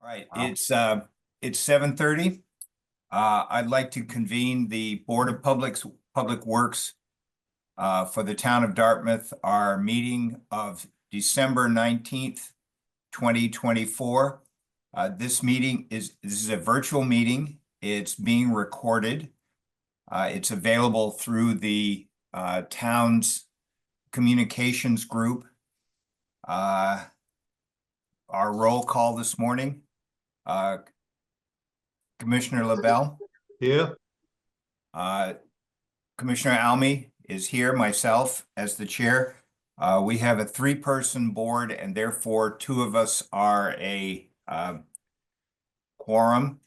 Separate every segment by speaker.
Speaker 1: All right,
Speaker 2: Wow.
Speaker 1: it's 7:30. I'd like to convene the Board of Public Works for the town of Dartmouth, our meeting of December 19th, 2024. This is a virtual meeting. It's being recorded. It's available through the town's communications group. Our roll call this morning. Commissioner LaBelle,
Speaker 3: Here,
Speaker 1: Commissioner Almy is here, myself as the chair. We have a three-person board and therefore two of us are a quorum.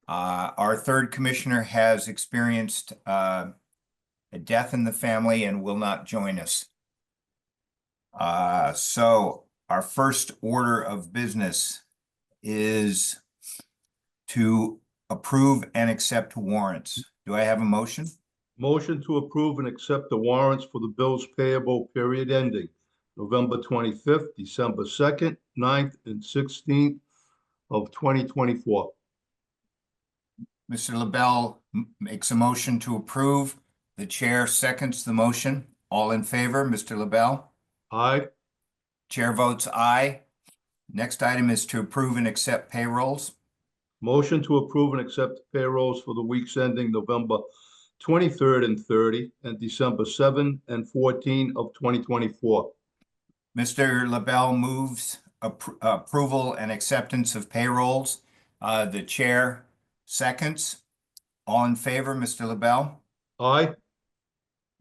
Speaker 1: Our third commissioner has experienced a death in the family and will not join us. So our first order of business is to approve and accept warrants. Do I have a motion?
Speaker 3: motion to approve and accept the warrants for the bills payable period ending November 25th, December 2nd, 9th, and 16th of 2024.
Speaker 1: Mr. LaBelle makes a motion to approve. The chair seconds the motion. All in favor, Mr. LaBelle?
Speaker 3: Aye,
Speaker 1: Chair votes aye. Next item is to approve and accept payrolls.
Speaker 3: motion to approve and accept payrolls for the weeks ending November 23rd and 30 and December 7 and 14 of 2024.
Speaker 1: Mr. LaBelle moves approval and acceptance of payrolls. The chair seconds. All in favor, Mr. LaBelle?
Speaker 3: Aye,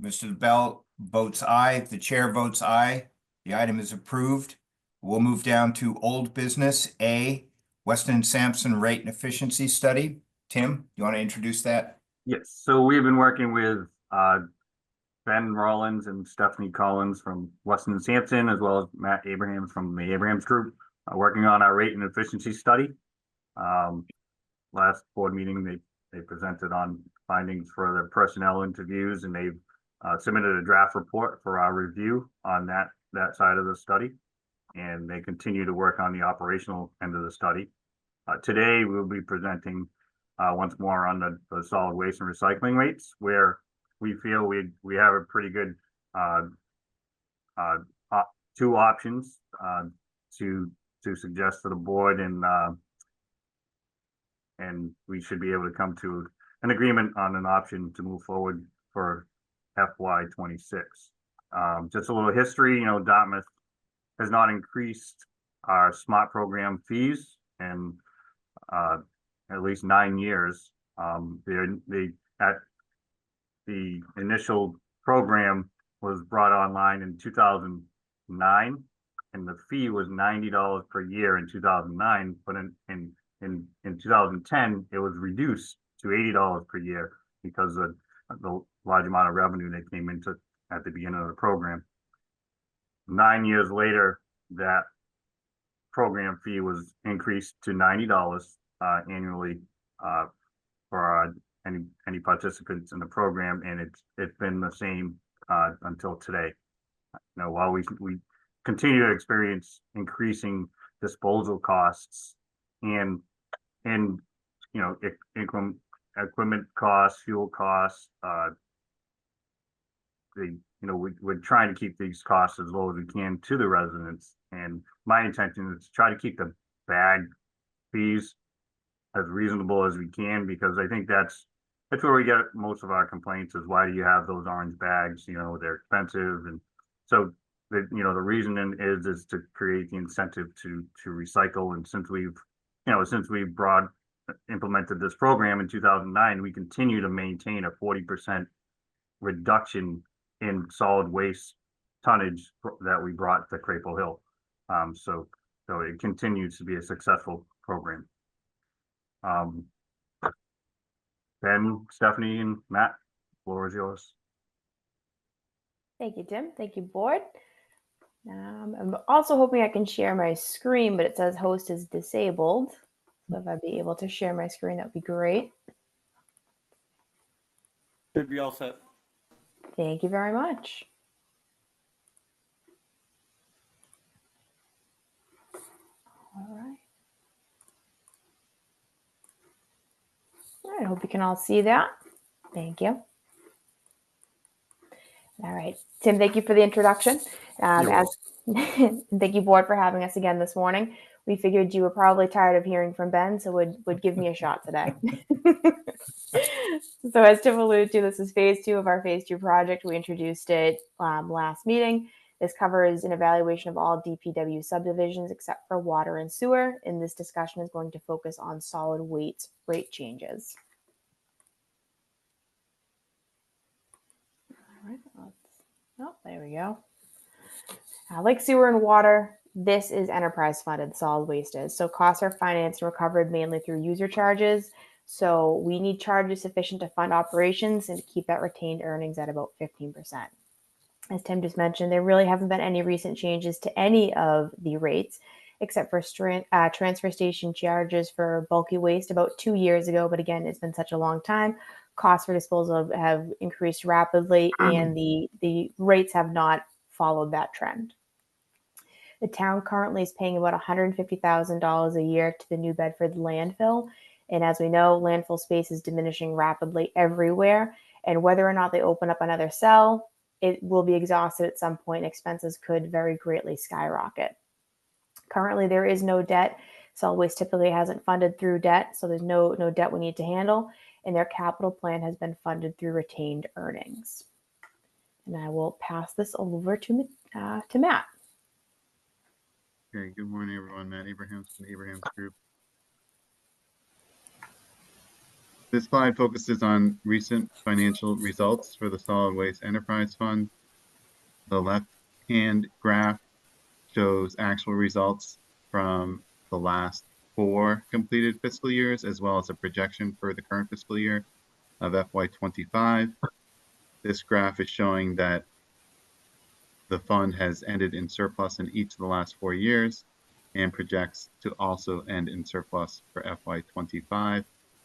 Speaker 1: Mr. LaBelle votes aye. The chair votes aye. The item is approved. We'll move down to old business A, Weston Sampson Rate and Efficiency Study. Tim, you want to introduce that?
Speaker 2: Yes, so we've been working with Ben Rollins and Stephanie Collins from Weston and Sampson, as well as Matt Abrahams from the Abrahams Group, working on our rate and efficiency study. Last board meeting, they presented on findings for their personnel interviews, and they've submitted a draft report for our review on that side of the study. And they continue to work on the operational end of the study. Today, we'll be presenting once more on the solid waste and recycling rates, where we feel we have a pretty good two options to suggest to the board, and we should be able to come to an agreement on an option to move forward for FY26. Just a little history, Dartmouth has not increased our SMART program fees in at least 9 years. The initial program was brought online in 2009, and the fee was $90 per year in 2009. But in 2010, it was reduced to $80 per year because of the large amount of revenue that came into at the beginning of the program. 9 years later, that program fee was increased to $90 annually for any participants in the program, and it's been the same until today. While we continue to experience increasing disposal costs and equipment costs, fuel costs, we're trying to keep these costs as low as we can to the residents. And my intention is to try to keep the bag fees as reasonable as we can, because I think that's where we get most of our complaints is, why do you have those orange bags? They're expensive. And so the reason is to create the incentive to recycle. And since we've implemented this program in 2009, we continue to maintain a 40% reduction in solid waste tonnage that we brought to Crapo Hill. So it continues to be a successful program. Ben, Stephanie, and Matt, the floor is yours.
Speaker 4: Thank you, Tim. Thank you, board. I'm also hoping I can share my screen, but it says host is disabled. So if I'd be able to share my screen, that'd be great.
Speaker 5: Should be all set.
Speaker 4: Thank you very much. All right. I hope you can all see that. Thank you. All right, Tim, thank you for the introduction.
Speaker 2: You're
Speaker 4: Thank you, board, for having us again this morning. We figured you were probably tired of hearing from Ben, so would give me a shot today. So as Tim alluded to, this is phase 2 of our phase 2 project. We introduced it last meeting. This covers an evaluation of all DPW subdivisions except for water and sewer. And this discussion is going to focus on solid waste rate changes. All right, oh, there we go. Like sewer and water, this is enterprise funded, solid waste is. So costs are financed and recovered mainly through user charges. So we need charges sufficient to fund operations and to keep that retained earnings at about 15%. As Tim just mentioned, there really haven't been any recent changes to any of the rates, except for transfer station charges for bulky waste about 2 years ago. But again, it's been such a long time. Costs for disposal have increased rapidly, and the rates have not followed that trend. The town currently is paying about $150,000 a year to the New Bedford landfill. And as we know, landfill space is diminishing rapidly everywhere. And whether or not they open up another cell, it will be exhausted at some point. Expenses could very greatly skyrocket. Currently, there is no debt. Solid waste typically hasn't funded through debt, so there's no debt we need to handle. And their capital plan has been funded through retained earnings. And I will pass this over to Matt.
Speaker 5: Okay, good morning, everyone. Matt Abrahams from the Abrahams Group. This slide focuses on recent financial results for the Solid Waste Enterprise Fund. The left-hand graph shows actual results from the last 4 completed fiscal years, as well as a projection for the current fiscal year of FY25. This graph is showing that the fund has ended in surplus in each of the last 4 years and projects to also end in surplus for FY25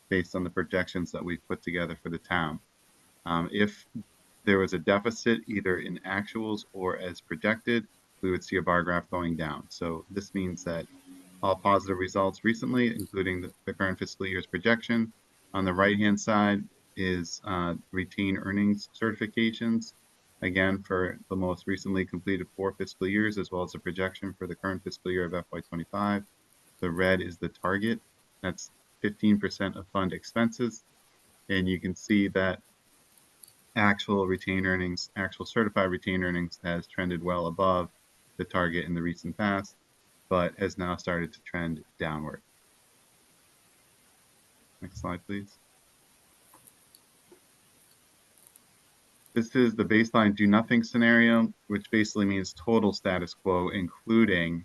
Speaker 5: based on the projections that we've put together for the town. If there was a deficit either in actuals or as projected, we would see a bar graph going down. So this means that all positive results recently, including the current fiscal year's projection. On the right-hand side is retained earnings certifications. Again, for the most recently completed 4 fiscal years, as well as a projection for the current fiscal year of FY25. The red is the target. That's 15% of fund expenses. And you can see that actual retained earnings, actual certified retained earnings has trended well above the target in the recent past, but has now started to trend downward. Next slide, please. This is the baseline do nothing scenario, which basically means total status quo, including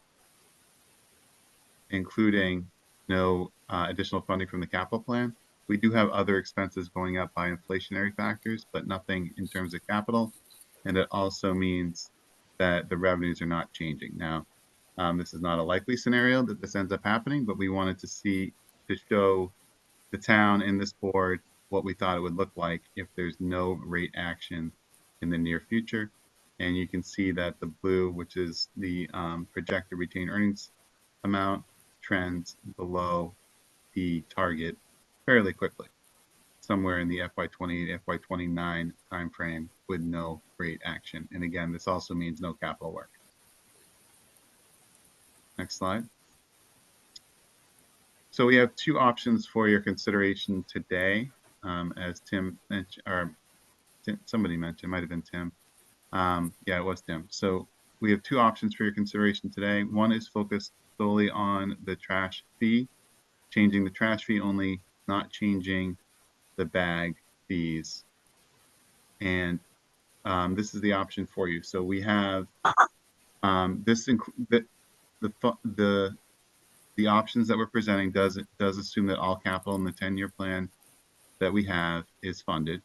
Speaker 5: no additional funding from the capital plan. We do have other expenses going up by inflationary factors, but nothing in terms of capital. And it also means that the revenues are not changing. Now, this is not a likely scenario that this ends up happening, but we wanted to show the town and this board what we thought it would look like if there's no rate action in the near future. And you can see that the blue, which is the projected retained earnings amount, trends below the target fairly quickly, somewhere in the FY28, FY29 timeframe with no rate action. And again, this also means no capital work. Next slide. So we have 2 options for your consideration today. As Tim mentioned, or somebody mentioned, might have been Tim. Yeah, it was Tim. So we have 2 options for your consideration today. One is focused solely on the trash fee, changing the trash fee only, not changing the bag fees. And this is the option for you. So we have the options that we're presenting does assume that all capital in the 10-year plan that we have is funded.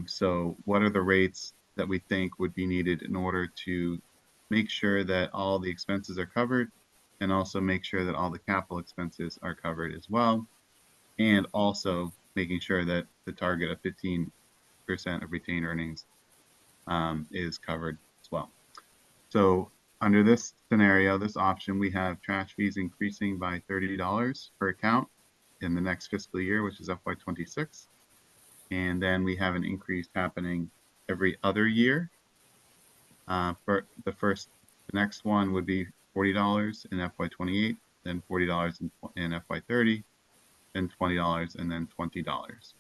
Speaker 5: So what are the rates that we think would be needed in order to make sure that all the expenses are covered, and also make sure that all the capital expenses are covered as well, and also making sure that the target of 15% of retained earnings is covered as well. So under this scenario, this option, we have trash fees increasing by $30 per account, in the next fiscal year, which is FY '26. And then we have an increase happening every other year. For the next one would be $40 in FY '28, then $40 in FY '30, then $20, and then $20.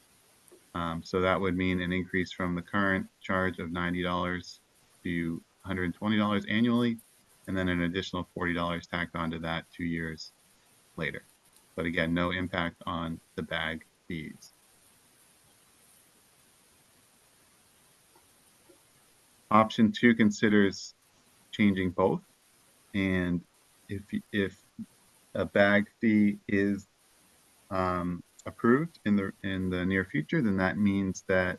Speaker 5: So that would mean an increase from the current charge of $90 to $120 annually, and then an additional $40 tacked onto that 2 years later. But again, no impact on the bag fees. Option 2 considers changing both, and if a bag fee is approved in the near future, then that means that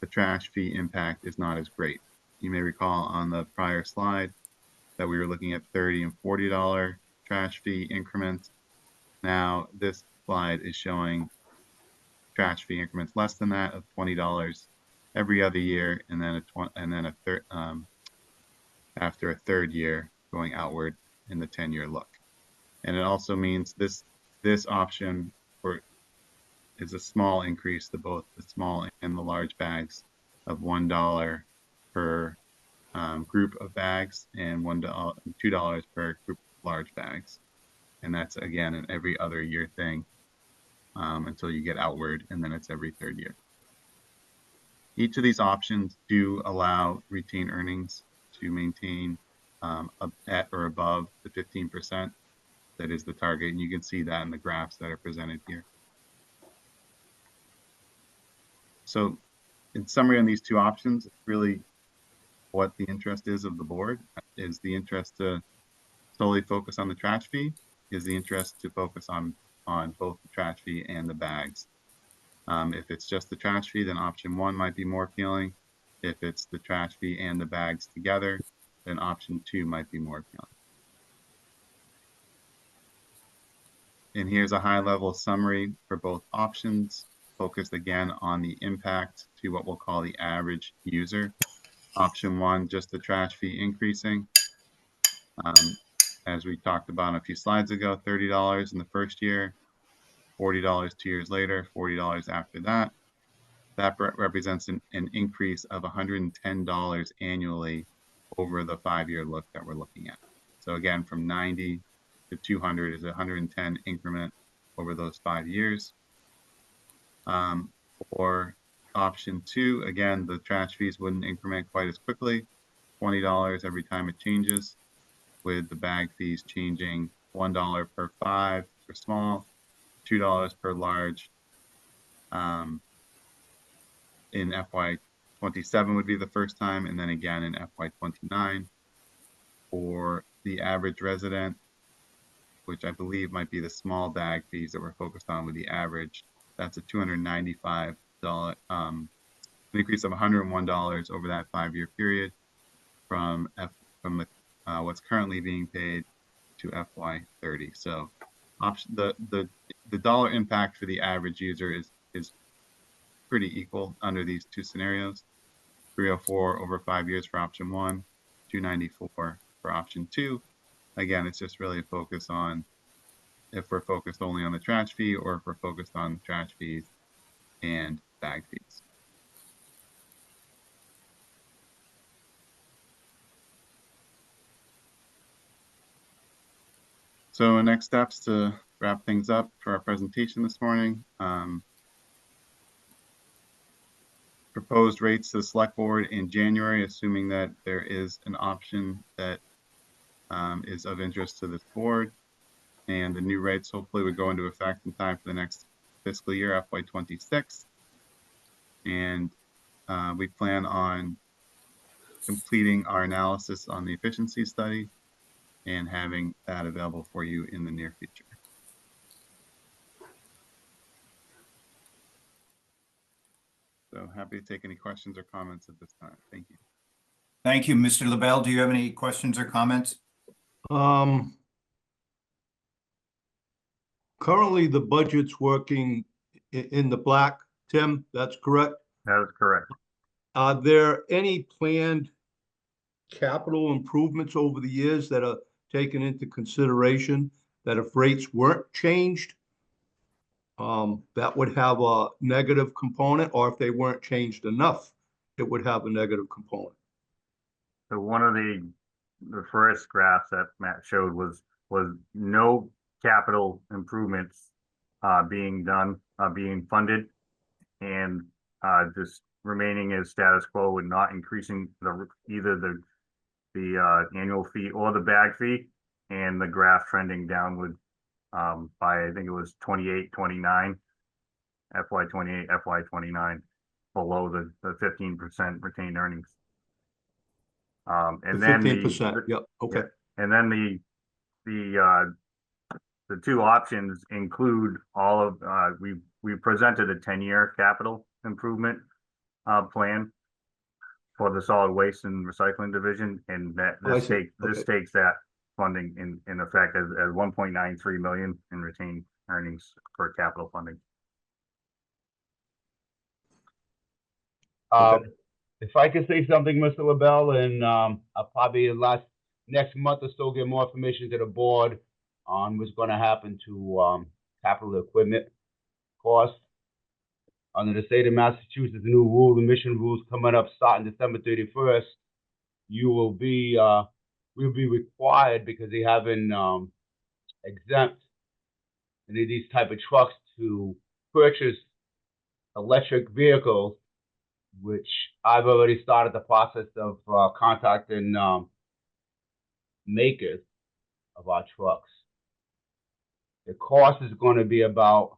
Speaker 5: the trash fee impact is not as great. You may recall on the prior slide that we were looking at $30 and $40 trash fee increments. Now this slide is showing trash fee increments less than that of $20 every other year, and then after a third year going outward in the 10-year look. And it also means this option is a small increase to both the small and the large bags of $1 per group of bags, and $2 per group of large bags. And that's again an every other year thing until you get outward, and then it's every third year. Each of these options do allow retained earnings to maintain at or above the 15%. That is the target, and you can see that in the graphs that are presented here. So in summary on these two options, really what the interest is of the board. Is the interest to solely focus on the trash fee? Is the interest to focus on both the trash fee and the bags? If it's just the trash fee, then option 1 might be more appealing. If it's the trash fee and the bags together, then option 2 might be more appealing. And here's a high-level summary for both options, focused again on the impact to what we'll call the average user. Option 1, just the trash fee increasing. As we talked about a few slides ago, $30 in the first year, $40 2 years later, $40 after that. That represents an increase of $110 annually over the 5-year look that we're looking at. So again, from 90 to 200 is a 110 increment over those 5 years. Or option 2, again, the trash fees wouldn't increment quite as quickly, $20 every time it changes, with the bag fees changing $1 per 5 for small, $2 per large. In FY '27 would be the first time, and then again in FY '29. For the average resident, which I believe might be the small bag fees that we're focused on with the average, that's a $295, an increase of $101 over that 5-year period from what's currently being paid to FY '30. So the dollar impact for the average user is pretty equal under these two scenarios. $304 over 5 years for option 1, $294 for option 2. Again, it's just really a focus on if we're focused only on the trash fee or if we're focused on trash fees and bag fees. So next steps to wrap things up for our presentation this morning. Proposed rates to the select board in January, assuming that there is an option that is of interest to this board. And the new rates hopefully would go into effect in time for the next fiscal year, FY '26. And we plan on completing our analysis on the efficiency study and having that available for you in the near future. So happy to take any questions or comments at this time. Thank you.
Speaker 1: Thank you, Mr. LaBelle. Do you have any questions or comments?
Speaker 3: Currently, the budget's working in the black, Tim, that's correct?
Speaker 2: That is correct.
Speaker 3: Are there any planned capital improvements over the years that are taken into consideration that if rates weren't changed, that would have a negative component, or if they weren't changed enough, it would have a negative component.
Speaker 2: So one of the first graphs that Matt showed was no capital improvements being done, being funded, and just remaining as status quo and not increasing either the annual fee or the bag fee, and the graph trending downward by, I think it was 28, 29, FY 28, FY 29, below the 15% retained earnings. And then
Speaker 3: 15%, yep, okay.
Speaker 2: and then the two options include all of, we presented a 10-year capital improvement plan for the solid waste and recycling division, and that
Speaker 3: Oh, I
Speaker 2: this
Speaker 3: see.
Speaker 2: takes that funding in effect as 1.93 million in retained earnings for capital funding.
Speaker 3: Okay.
Speaker 6: If I could say something, Mr. LaBelle, and I'll probably next month or so get more information to the board on what's going to happen to capital equipment costs. Under the state of Massachusetts new rule, emission rules coming up starting December 31st, you will be required, because they haven't exempt any of these type of trucks, to purchase electric vehicles, which I've already started the process of contacting makers of our trucks. The cost is going to be about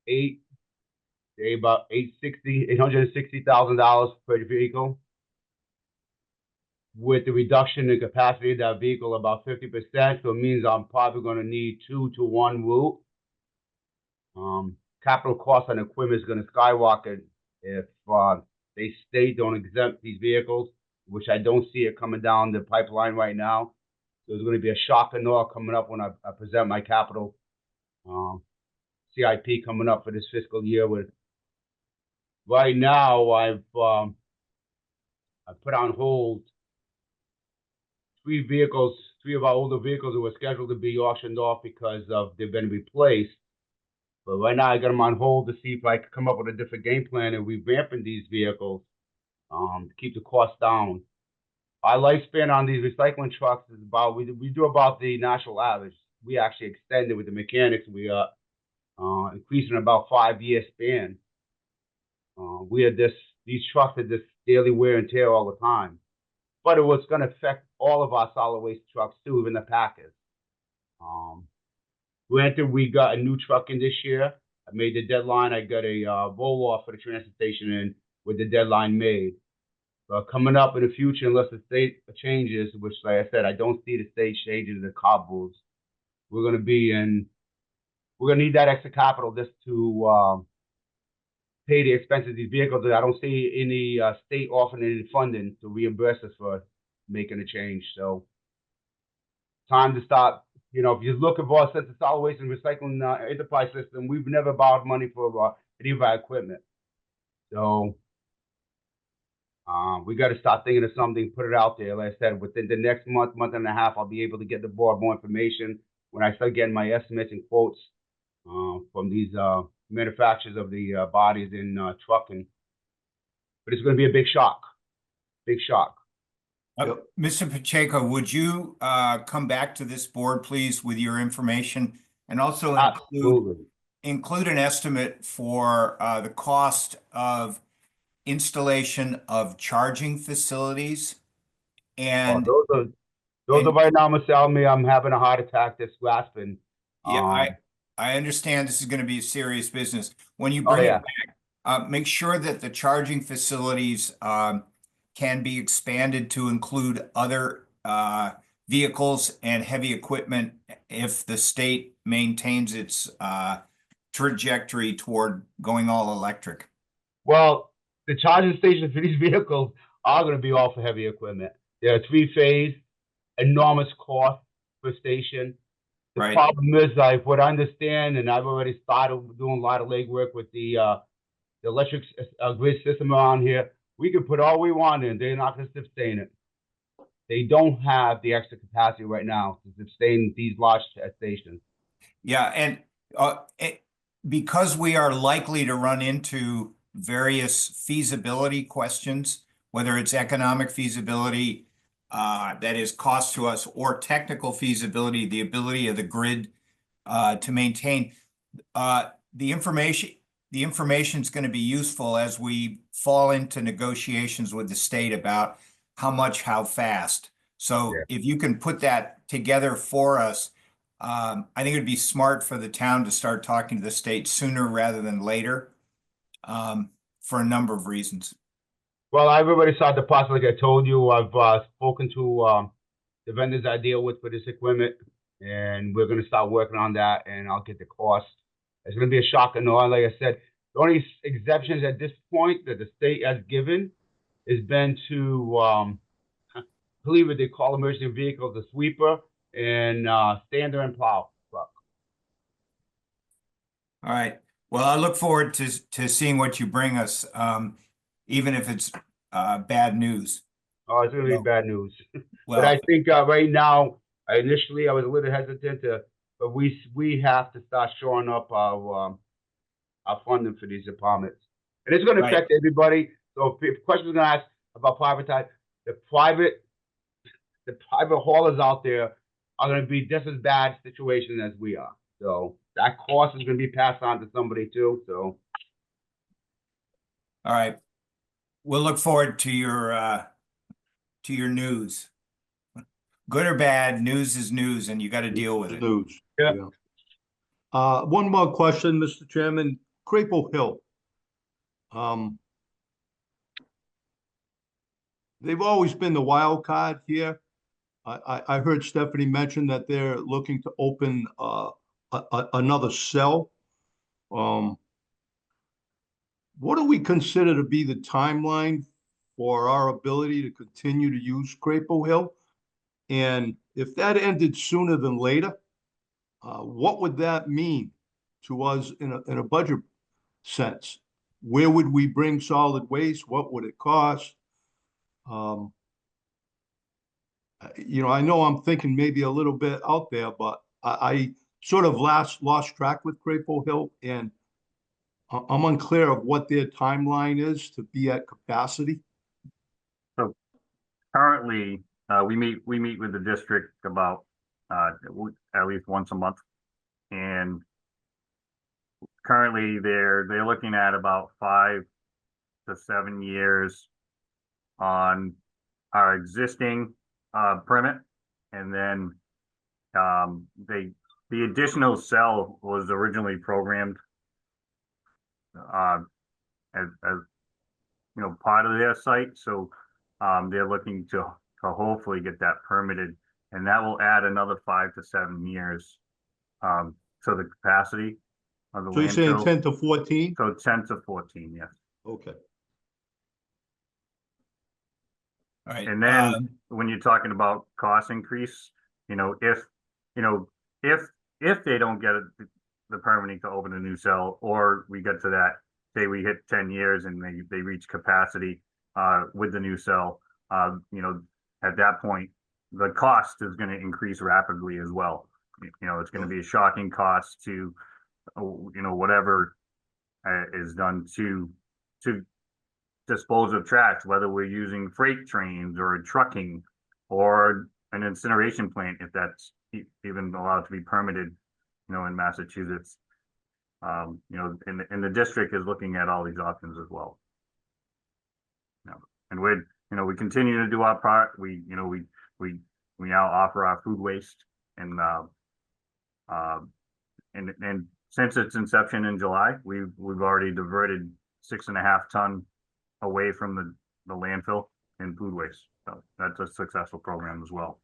Speaker 6: $860,000 per vehicle, with the reduction in capacity of that vehicle about 50%. So it means I'm probably going to need 2-to-1 route. Capital costs on equipment is going to skyrocket if they don't exempt these vehicles, which I don't see it coming down the pipeline right now. So there's going to be a shock and awe coming up when I present my capital CIP coming up for this fiscal year. With right now, I've put on hold three of our older vehicles that were scheduled to be auctioned off because they've been replaced. But right now, I got them on hold to see if I can come up with a different game plan and revamping these vehicles to keep the cost down. Our lifespan on these recycling trucks is about, we do about the national average. We actually extended with the mechanics. We are increasing about 5-year span. These trucks are just daily wear and tear all the time. But it was going to affect all of our solid waste trucks too, even the packers. Granted, we got a new truck in this year. I made the deadline. I got a roll-off for the transfer station in with the deadline made. But coming up in the future, unless the state changes, which, like I said, I don't see the state changing the CARB rules, we're going to need that extra capital just to pay the expenses of these vehicles. I don't see any state offering any funding to reimburse us for making a change. So time to start. You know, if you look at our sense of solid waste and recycling enterprise system, we've never borrowed money for any of our equipment. So we got to start thinking of something, put it out there. Like I said, within the next month and a half, I'll be able to get the board more information when I start getting my estimates and quotes from these manufacturers of the bodies in trucking. But it's going to be a big shock. Big shock.
Speaker 1: Mr. Pacheco, would you come back to this board, please, with your information, and also include an estimate for the cost of installation of charging facilities? And
Speaker 6: those are right now, Mr. I'm having a heart attack that's grasping.
Speaker 1: Yeah, I understand this is going to be a serious business. When you bring it back, make sure that the charging facilities can be expanded to include other vehicles and heavy equipment if the state maintains its trajectory toward going all electric.
Speaker 6: Well, the charging stations for these vehicles are going to be all for heavy equipment. They're 3-phase, enormous cost per station. The problem is, what I understand, and I've already started doing a lot of legwork with the electric grid system around here. We can put all we want in. They're not going to sustain it. They don't have the extra capacity right now to sustain these large stations.
Speaker 1: Yeah, and because we are likely to run into various feasibility questions, whether it's economic feasibility, that is cost to us, or technical feasibility, the ability of the grid to maintain, the information is going to be useful as we fall into negotiations with the state about how much, how fast. So
Speaker 6: Yeah.
Speaker 1: if you can put that together for us, I think it'd be smart for the town to start talking to the state sooner rather than later, for a number of reasons.
Speaker 6: Well, I've already started the process, like I told you. I've spoken to the vendors I deal with for this equipment, and we're gonna start working on that, and I'll get the cost. It's gonna be a shock and awe, like I said. The only exemptions at this point that the state has given has been to, I believe what they call emergency vehicles, the sweeper, and stander and plow truck.
Speaker 1: All right. Well, I look forward to seeing what you bring us, even if it's bad news.
Speaker 6: Oh, it's gonna be
Speaker 1: Well-
Speaker 6: bad news. But
Speaker 1: Well,
Speaker 6: I think right now, initially I was a little hesitant to, but we have to start shoring up our funding for these departments, and it's going to
Speaker 1: Right.
Speaker 6: affect everybody. So if questions are going to ask about privatized, the private haulers out there are going to be just as bad situation as we are. So that cost is going to be passed on to somebody too. So
Speaker 1: all right. We'll look forward to your news. Good or bad, news is news, and you got to deal with
Speaker 3: The
Speaker 1: it.
Speaker 3: news.
Speaker 6: Yeah.
Speaker 3: One more question, Mr. Chairman. Crapo Hill. They've always been the wild card here. I heard Stephanie mention that they're looking to open another cell. What do we consider to be the timeline for our ability to continue to use Crapo Hill? And if that ended sooner than later, what would that mean to us in a budget sense? Where would we bring solid waste? What would it cost? I know I'm thinking maybe a little bit out there, but I sort of lost track with Crapo Hill, and I'm unclear of what their timeline is to be at capacity.
Speaker 2: Currently, we meet with the district about at least once a month, and currently they're looking at about 5 to 7 years on our existing permit, and then the additional cell was originally programmed as part of their site, so they're looking to hopefully get that permitted, and that will add another 5 to 7 years to the capacity of the
Speaker 3: So you're saying
Speaker 2: landfill.
Speaker 3: 10 to 14?
Speaker 2: So 10 to 14, yes.
Speaker 3: Okay.
Speaker 1: All right.
Speaker 2: And then when you're talking about cost increase, if they don't get the permitting to open a new cell, or we get to that, say we hit 10 years and they reach capacity with the new cell, at that point, the cost is going to increase rapidly as well. It's going to be a shocking cost to, whatever is done to dispose of trash, whether we're using freight trains or trucking or an incineration plant, if that's even allowed to be permitted, in Massachusetts. And the district is looking at all these options as well. And we continue to do our part. We now offer our food waste, and since its inception in July, we've already diverted 6.5 ton away from the landfill in food waste. So that's a successful program as well.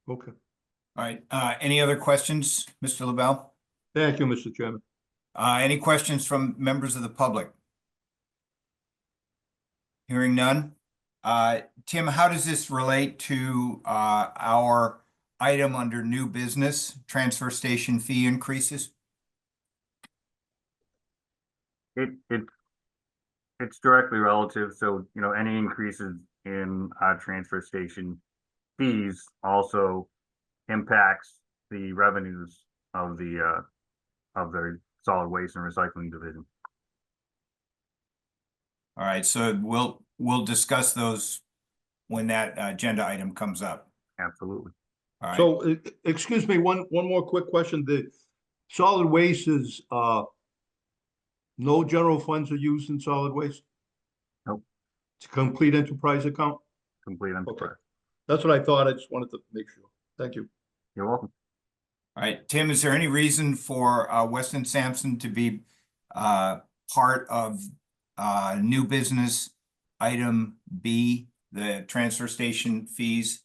Speaker 3: Okay.
Speaker 1: All right. Any other questions, Mr. LaBelle?
Speaker 3: Thank you, Mr. Chairman.
Speaker 1: Any questions from members of the public? Hearing none. Tim, how does this relate to our item under new business, transfer station fee increases?
Speaker 2: It's directly relative. So, any increases in our transfer station fees also impacts the revenues of the of the solid waste and recycling division.
Speaker 1: All right, so we'll discuss those when that agenda item comes up.
Speaker 2: Absolutely.
Speaker 1: All right,
Speaker 3: So, excuse me, one more quick question. The solid waste is, no general funds are used in solid waste?
Speaker 2: Nope.
Speaker 3: It's a complete enterprise account?
Speaker 2: Complete enterprise.
Speaker 3: That's what I thought. I just wanted to make sure. Thank you.
Speaker 2: You're welcome.
Speaker 1: all right, Tim, is there any reason for Weston Sampson to be part of new business item B, the transfer station fees?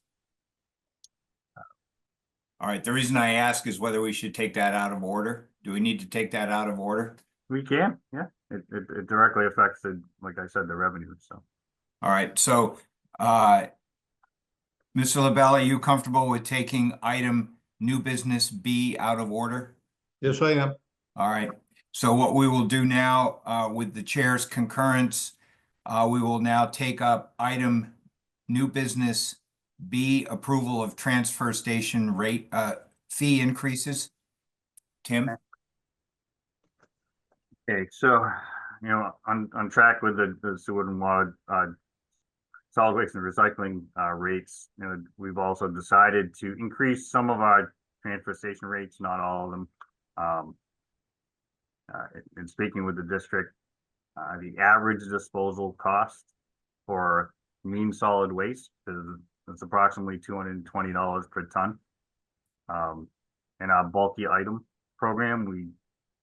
Speaker 1: All right, the reason I ask is whether we should take that out of order. Do we need to take that out of order?
Speaker 2: We can, yeah. It directly affects the, like I said, the revenue, so.
Speaker 1: All right, so Mr. LaBelle, are you comfortable with taking item new business B out of order?
Speaker 3: Yes, I am.
Speaker 1: All right, so what we will do now with the chair's concurrence, we will now take up item new business B, approval of transfer station rate fee increases. Tim?
Speaker 2: Okay, so, you know, on track with the sewer and water, solid waste and recycling, rates, you know, we've also decided to increase some of our transfer station rates, not all of them. In speaking with the district, the average disposal cost for mean solid waste is approximately $220 per ton. In our bulky item program,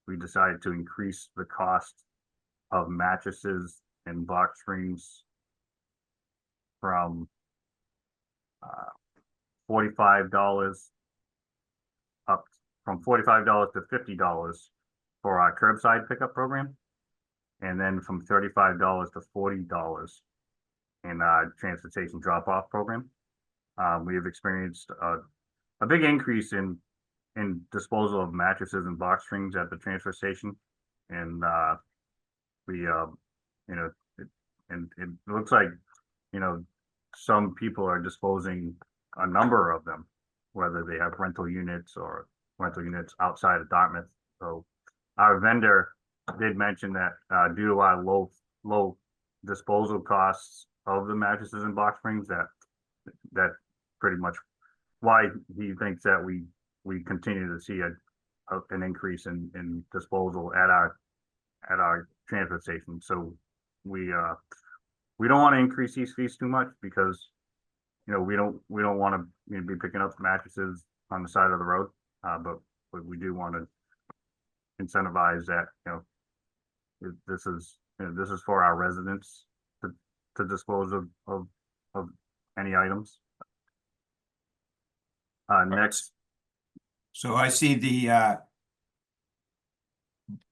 Speaker 2: we decided to increase the cost of mattresses and box springs from $45 up from $45 to $50 for our curbside pickup program, and then from $35 to $40 in our transportation drop-off program. We have experienced a big increase in disposal of mattresses and box springs at the transfer station, and we you know, it looks like, you know, some people are disposing a number of them, whether they have rental units or rental units outside of Dartmouth. So our vendor did mention that due to our low disposal costs of the mattresses and box springs, that pretty much why he thinks that we continue to see an increase in disposal at our transfer station. So we don't want to increase these fees too much because, you know, we don't want to, you know, be picking up mattresses on the side of the road, but we do want to incentivize that, you know, this is for our residents to dispose of any items. Next.
Speaker 1: So I see the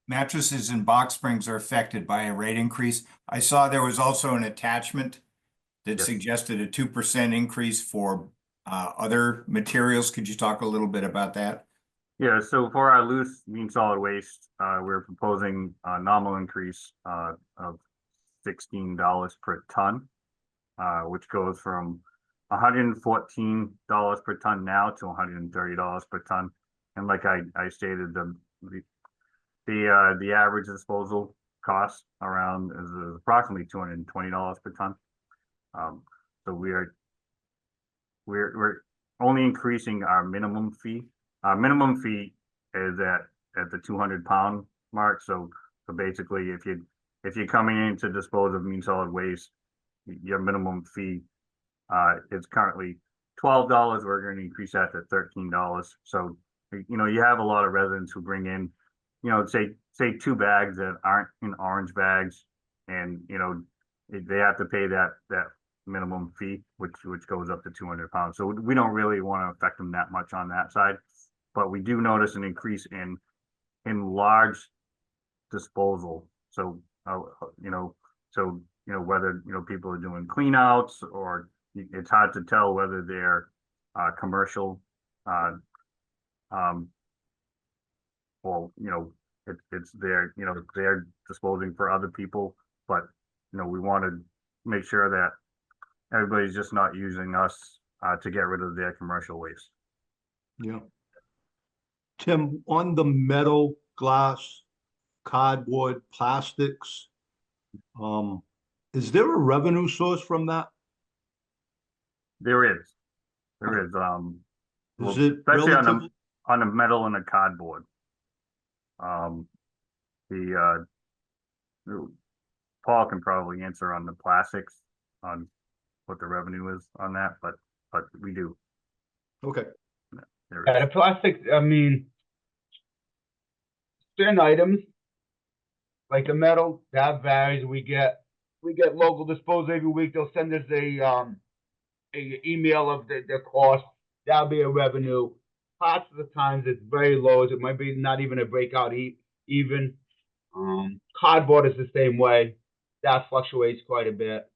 Speaker 1: mattresses and box springs are affected by a rate increase. I saw there was also an attachment that
Speaker 2: Yes.
Speaker 1: suggested a 2% increase for other materials. Could you talk a little bit about that?
Speaker 2: Yeah, so for our loose mean solid waste, we're proposing a nominal increase of $16 per ton, which goes from $114 per ton now to $130 per ton. And like I stated, the average disposal cost around is approximately $220 per ton. So we're only increasing our minimum fee. Our minimum fee is at the 200-pound mark. So basically, if you're coming in to dispose of mean solid waste, your minimum fee is currently $12. We're going to increase that to $13. So, you know, you have a lot of residents who bring in, you know, say 2 bags that aren't in orange bags, and, you know, they have to pay that minimum fee, which goes up to 200 pounds. So we don't really want to affect them that much on that side, but we do notice an increase in large disposal. So, whether, you know, people are doing clean outs, or it's hard to tell whether they're commercial, or, you know, it's their, you know, they're disposing for other people, but, you know, we want to make sure that everybody's just not using us to get rid of their commercial waste.
Speaker 3: Yeah. Tim, on the metal glass, cardboard, plastics. Is there a revenue source from that?
Speaker 2: There is, well,
Speaker 3: Is it
Speaker 2: especially
Speaker 3: relatively?
Speaker 2: on the metal and the cardboard. The, Paul can probably answer on the plastics, on what the revenue is on that, but we do,
Speaker 3: Okay,
Speaker 2: there
Speaker 6: Yeah,
Speaker 2: is.
Speaker 6: the plastic, I mean, certain items, like the metal, that varies. We get local disposal every week. They'll send us a email of the cost. That'll be a revenue. Parts of the times it's very low. It might be not even a breakout even. Cardboard is the same way. That fluctuates quite a bit.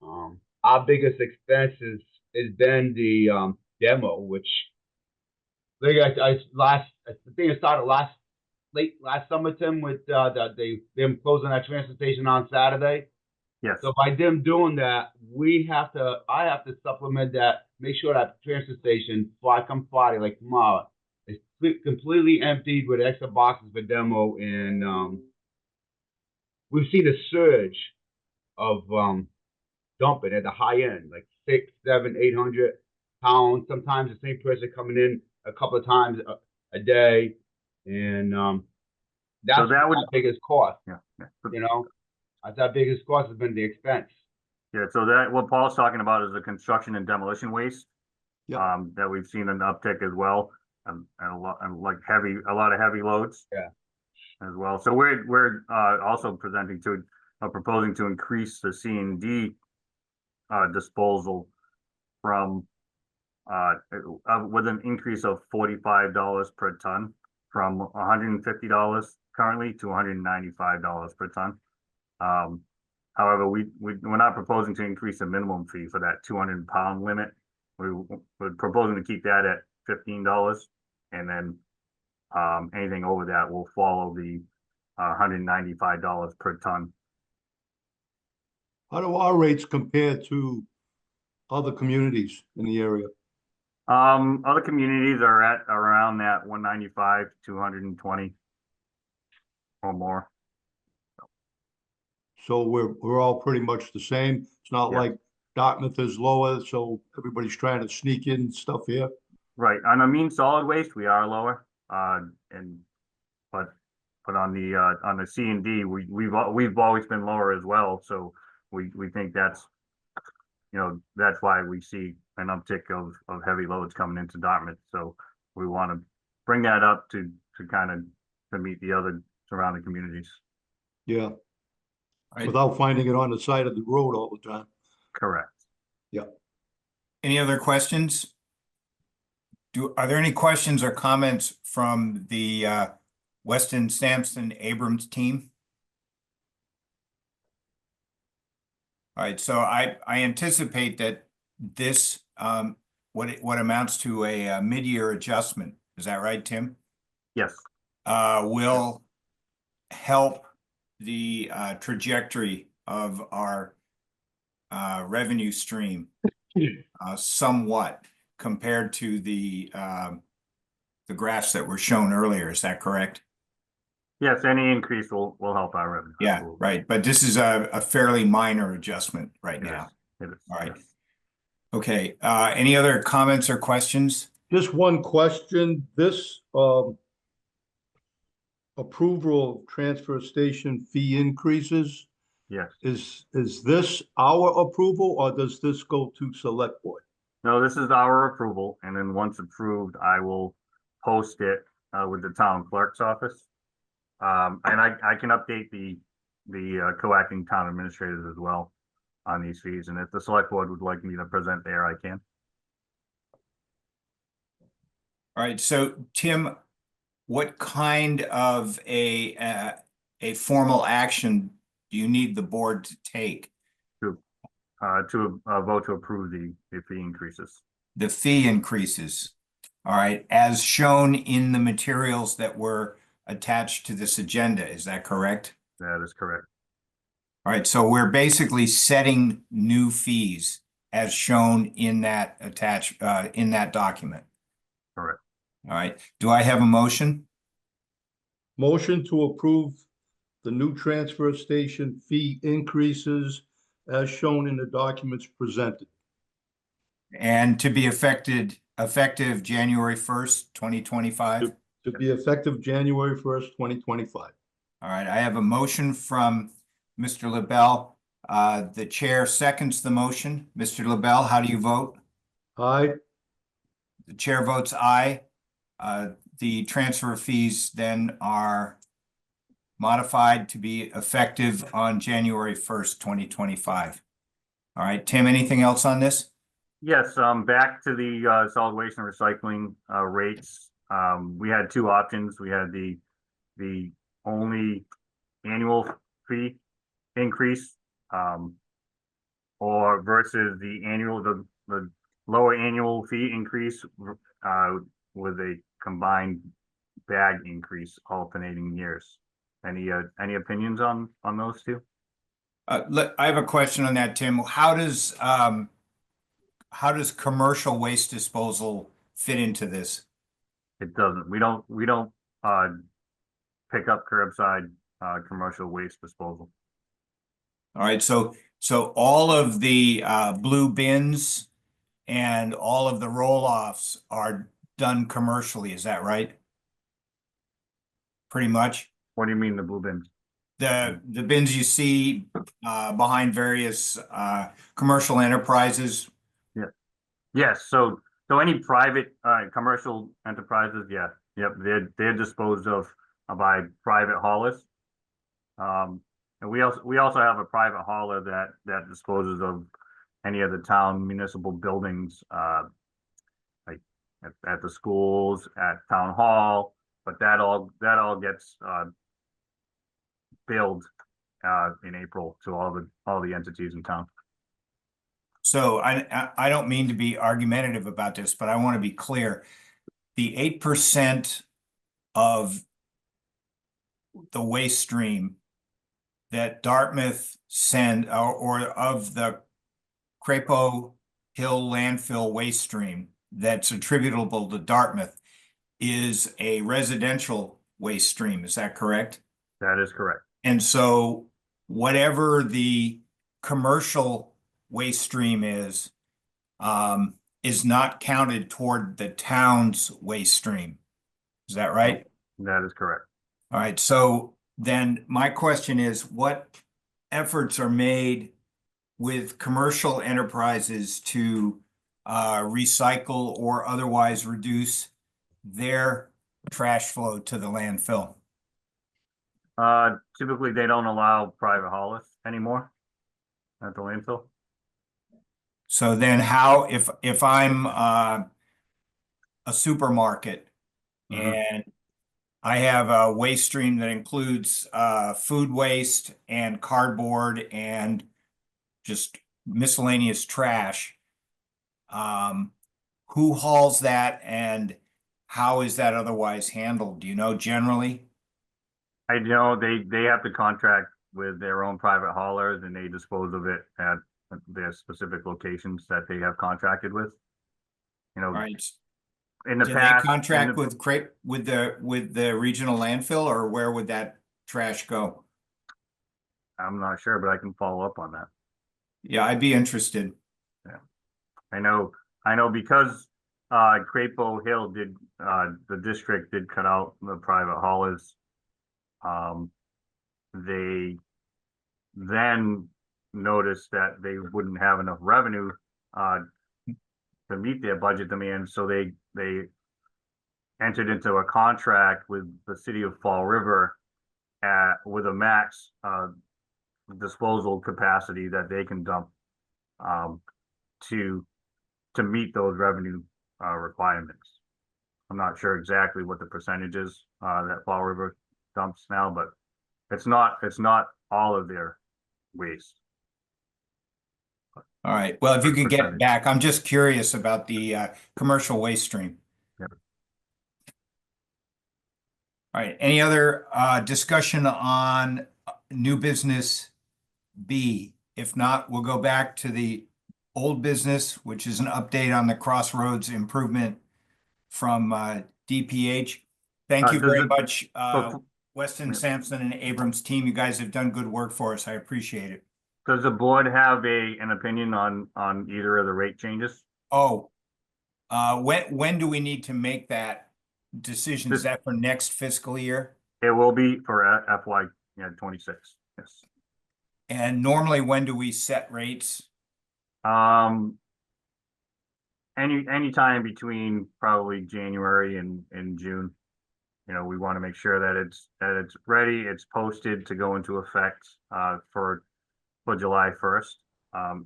Speaker 6: Our biggest expense has been the demo, which I think it started late last summer, Tim, with them closing that transfer station on Saturday.
Speaker 2: Yes,
Speaker 6: So by them doing that, I have to supplement that, make sure that transfer station, before I come Friday, like tomorrow, is completely emptied with extra boxes for demo. And we've seen a surge of dumping at the high end, like 600, 700, 800 pounds. Sometimes the same person coming in a couple of times a day. And that's
Speaker 2: that would-
Speaker 6: our biggest cost,
Speaker 2: yeah.
Speaker 6: you know? That's our biggest cost has been the expense.
Speaker 2: Yeah, so that, what Paul's talking about is the construction and demolition waste.
Speaker 3: Yeah.
Speaker 2: That we've seen an uptick as well, and a lot of heavy loads.
Speaker 6: Yeah.
Speaker 2: As well, so we're also proposing to increase the C&D disposal from with an increase of $45 per ton, from $150 currently to $195 per ton. However, we're not proposing to increase the minimum fee for that 200-pound limit. We're proposing to keep that at $15, and then anything over that will follow the $195 per ton.
Speaker 3: how do our rates compare to other communities in the area?
Speaker 2: Other communities are at around that 195, 220 or more.
Speaker 3: So we're all pretty much the same. It's not
Speaker 2: Yeah.
Speaker 3: like Dartmouth is lower, so everybody's trying to sneak in stuff here.
Speaker 2: Right, on the mean solid waste, we are lower, but on the C&D, we've always been lower as well, so we think that's, that's why we see an uptick of heavy loads coming into Dartmouth, so we want to bring that up to kind of to meet the other surrounding communities.
Speaker 3: Yeah,
Speaker 1: Right.
Speaker 3: without finding it on the side of the road all the time.
Speaker 2: Correct.
Speaker 1: Any other questions? Are there any questions or comments from the Weston Sampson Abrams team? All right, so I anticipate that this what amounts to a mid-year adjustment, is that right, Tim?
Speaker 2: Yes,
Speaker 1: Will help the trajectory of our revenue stream somewhat compared to the graphs that were shown earlier. Is that correct?
Speaker 2: yes, any increase will help our revenue.
Speaker 1: Yeah,
Speaker 2: Absolutely.
Speaker 1: right. But this is a fairly minor adjustment right
Speaker 2: It
Speaker 1: now.
Speaker 2: is. It is.
Speaker 1: All right.
Speaker 2: Yes.
Speaker 1: Okay, any other comments or questions?
Speaker 3: Just one question, this approval of transfer station fee increases,
Speaker 2: Yes.
Speaker 3: is this our approval or does this go to select board?
Speaker 2: No, this is our approval, and then once approved, I will post it with the town clerk's office. And I can update the co-acting town administrators as well on these fees, and if the select board would like me to present there, I can.
Speaker 1: All right, so Tim, what kind of a formal action do you need the board to take?
Speaker 2: To vote to approve the fee increases.
Speaker 1: The fee increases, all right, as shown in the materials that were attached to this agenda, is that correct?
Speaker 2: That is correct.
Speaker 1: All right, so we're basically setting new fees as shown in that in that document.
Speaker 2: Correct.
Speaker 1: All right, do I have a motion?
Speaker 3: Motion to approve the new transfer station fee increases as shown in the documents presented.
Speaker 1: And to be effective January 1st, 2025.
Speaker 3: To be effective January 1st, 2025.
Speaker 1: All right, I have a motion from Mr. LaBelle. The chair seconds the motion. Mr. LaBelle, how do you vote?
Speaker 3: Aye.
Speaker 1: The chair votes aye. The transfer fees then are modified to be effective on January 1st, 2025. All right, Tim, anything else on this?
Speaker 2: Yes, back to the solid waste and recycling rates. We had two options. We had the only annual fee increase, or versus the lower annual fee increase with a combined bag increase alternating years. Any opinions on those two?
Speaker 1: I have a question on that, Tim. How does commercial waste disposal fit into this?
Speaker 2: It doesn't. We don't pick up curbside commercial waste disposal.
Speaker 1: All right, so all of the blue bins and all of the roll-offs are done commercially, is that right? Pretty much.
Speaker 2: What do you mean the blue bins?
Speaker 1: The bins you see behind various commercial enterprises.
Speaker 2: Yes. So any private commercial enterprises, yeah, yep, they're disposed of by private haulers. And we also have a private hauler that disposes of any of the town municipal buildings, like at the schools, at town hall, but that all gets billed in April to all the entities in town.
Speaker 1: So I don't mean to be argumentative about this, but I want to be clear. The 8% of the waste stream that Dartmouth send or of the Crapo Hill landfill waste stream that's attributable to Dartmouth is a residential waste stream. Is that correct?
Speaker 2: That is correct.
Speaker 1: And so whatever the commercial waste stream is not counted toward the town's waste stream. Is that right?
Speaker 2: That is correct.
Speaker 1: All right. So then my question is, what efforts are made with commercial enterprises to recycle or otherwise reduce their trash flow to the landfill?
Speaker 2: Typically they don't allow private haulers anymore at the landfill.
Speaker 1: So then how, if I'm a supermarket and I have a waste stream that includes food waste and cardboard and just miscellaneous trash, who hauls that and how is that otherwise handled? Do you know generally?
Speaker 2: I know they have to contract with their own private haulers and they dispose of it at their specific locations that they have contracted with. You know,
Speaker 1: All right.
Speaker 2: in the
Speaker 1: Do
Speaker 2: past.
Speaker 1: they contract with the regional landfill, or where would that trash go?
Speaker 2: I'm not sure, but I can follow up on that.
Speaker 1: Yeah, I'd be interested.
Speaker 2: I know because Crapo Hill the district did cut out the private haulers. They then noticed that they wouldn't have enough revenue to meet their budget demands, so they entered into a contract with the city of Fall River with a max disposal capacity that they can dump to meet those revenue requirements. I'm not sure exactly what the percentage is that Fall River dumps now, but it's not all of their waste.
Speaker 1: All right. Well, if you could get back, I'm just curious about the commercial waste stream.
Speaker 2: Yep.
Speaker 1: All right. Any other discussion on new business B? If not, we'll go back to the old business, which is an update on the Crossroads improvement from DPH. Thank you very much. Weston,
Speaker 2: Yeah.
Speaker 1: Sampson, and Abrams team, you guys have done good work for us. I appreciate it.
Speaker 2: Does the board have an opinion on either of the rate changes?
Speaker 1: Oh, when do we need to make that decision? Is that for next fiscal year?
Speaker 2: It will be for FY 26. Yes.
Speaker 1: And normally, when do we set rates?
Speaker 2: Any time between probably January and June. You know, we want to make sure that it's ready, it's posted to go into effect for July 1st.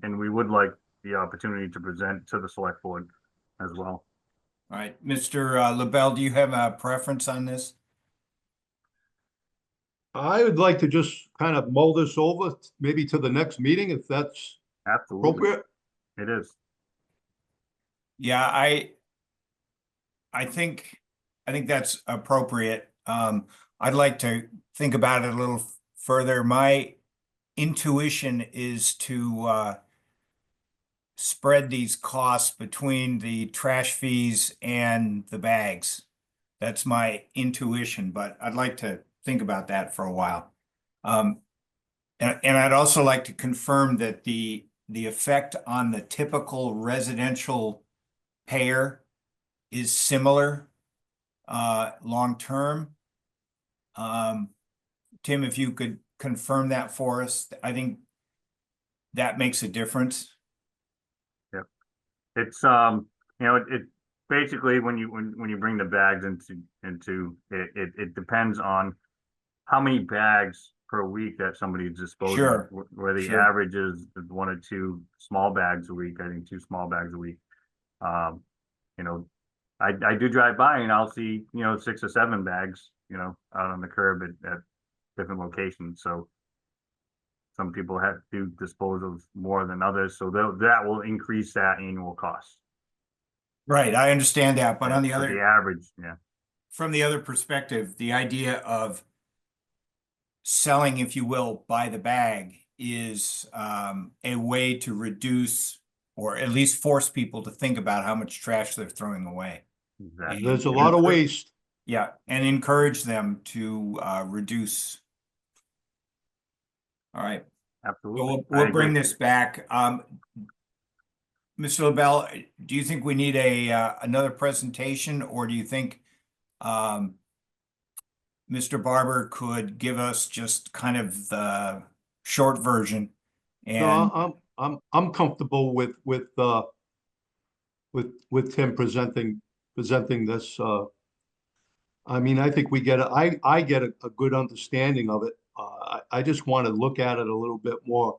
Speaker 2: And we would like the opportunity to present to the select board as well.
Speaker 1: All right, Mr. LaBelle, do you have a preference on this?
Speaker 3: I would like to just kind of mull this over, maybe to the next meeting, if that's
Speaker 2: Absolutely,
Speaker 3: appropriate.
Speaker 2: it is.
Speaker 1: Yeah, I think that's appropriate. I'd like to think about it a little further. My intuition is to spread these costs between the trash fees and the bags. That's my intuition, but I'd like to think about that for a while. And I'd also like to confirm that the effect on the typical residential payer is similar long term. Tim, if you could confirm that for us, I think that makes a difference.
Speaker 2: It's it basically when you bring the bags into it depends on how many bags per week that somebody is disposing.
Speaker 1: Sure,
Speaker 2: where the
Speaker 1: sure.
Speaker 2: average is 1 or 2 small bags a week. I think 2 small bags a week. You know, I do drive by and I'll see 6 or 7 bags out on the curb at different locations. So some people have to dispose of more than others, so that will increase that annual cost.
Speaker 1: Right, I understand that, but on the
Speaker 2: But
Speaker 1: other,
Speaker 2: the average,
Speaker 1: from the other perspective, the idea of selling, if you will, by the bag is a way to reduce or at least force people to think about how much trash they're throwing away.
Speaker 2: exactly.
Speaker 3: There's a lot of waste.
Speaker 1: Yeah, and encourage them to reduce. All right, so
Speaker 2: Absolutely. I
Speaker 1: we'll bring
Speaker 2: agree.
Speaker 1: this back. Mr. LaBelle, do you think we need another presentation, or do you think Mr. Barber could give us just kind of the short version? And
Speaker 3: No, I'm comfortable with Tim presenting this. I mean, I think we get I get a good understanding of it. I just want to look at it a little bit more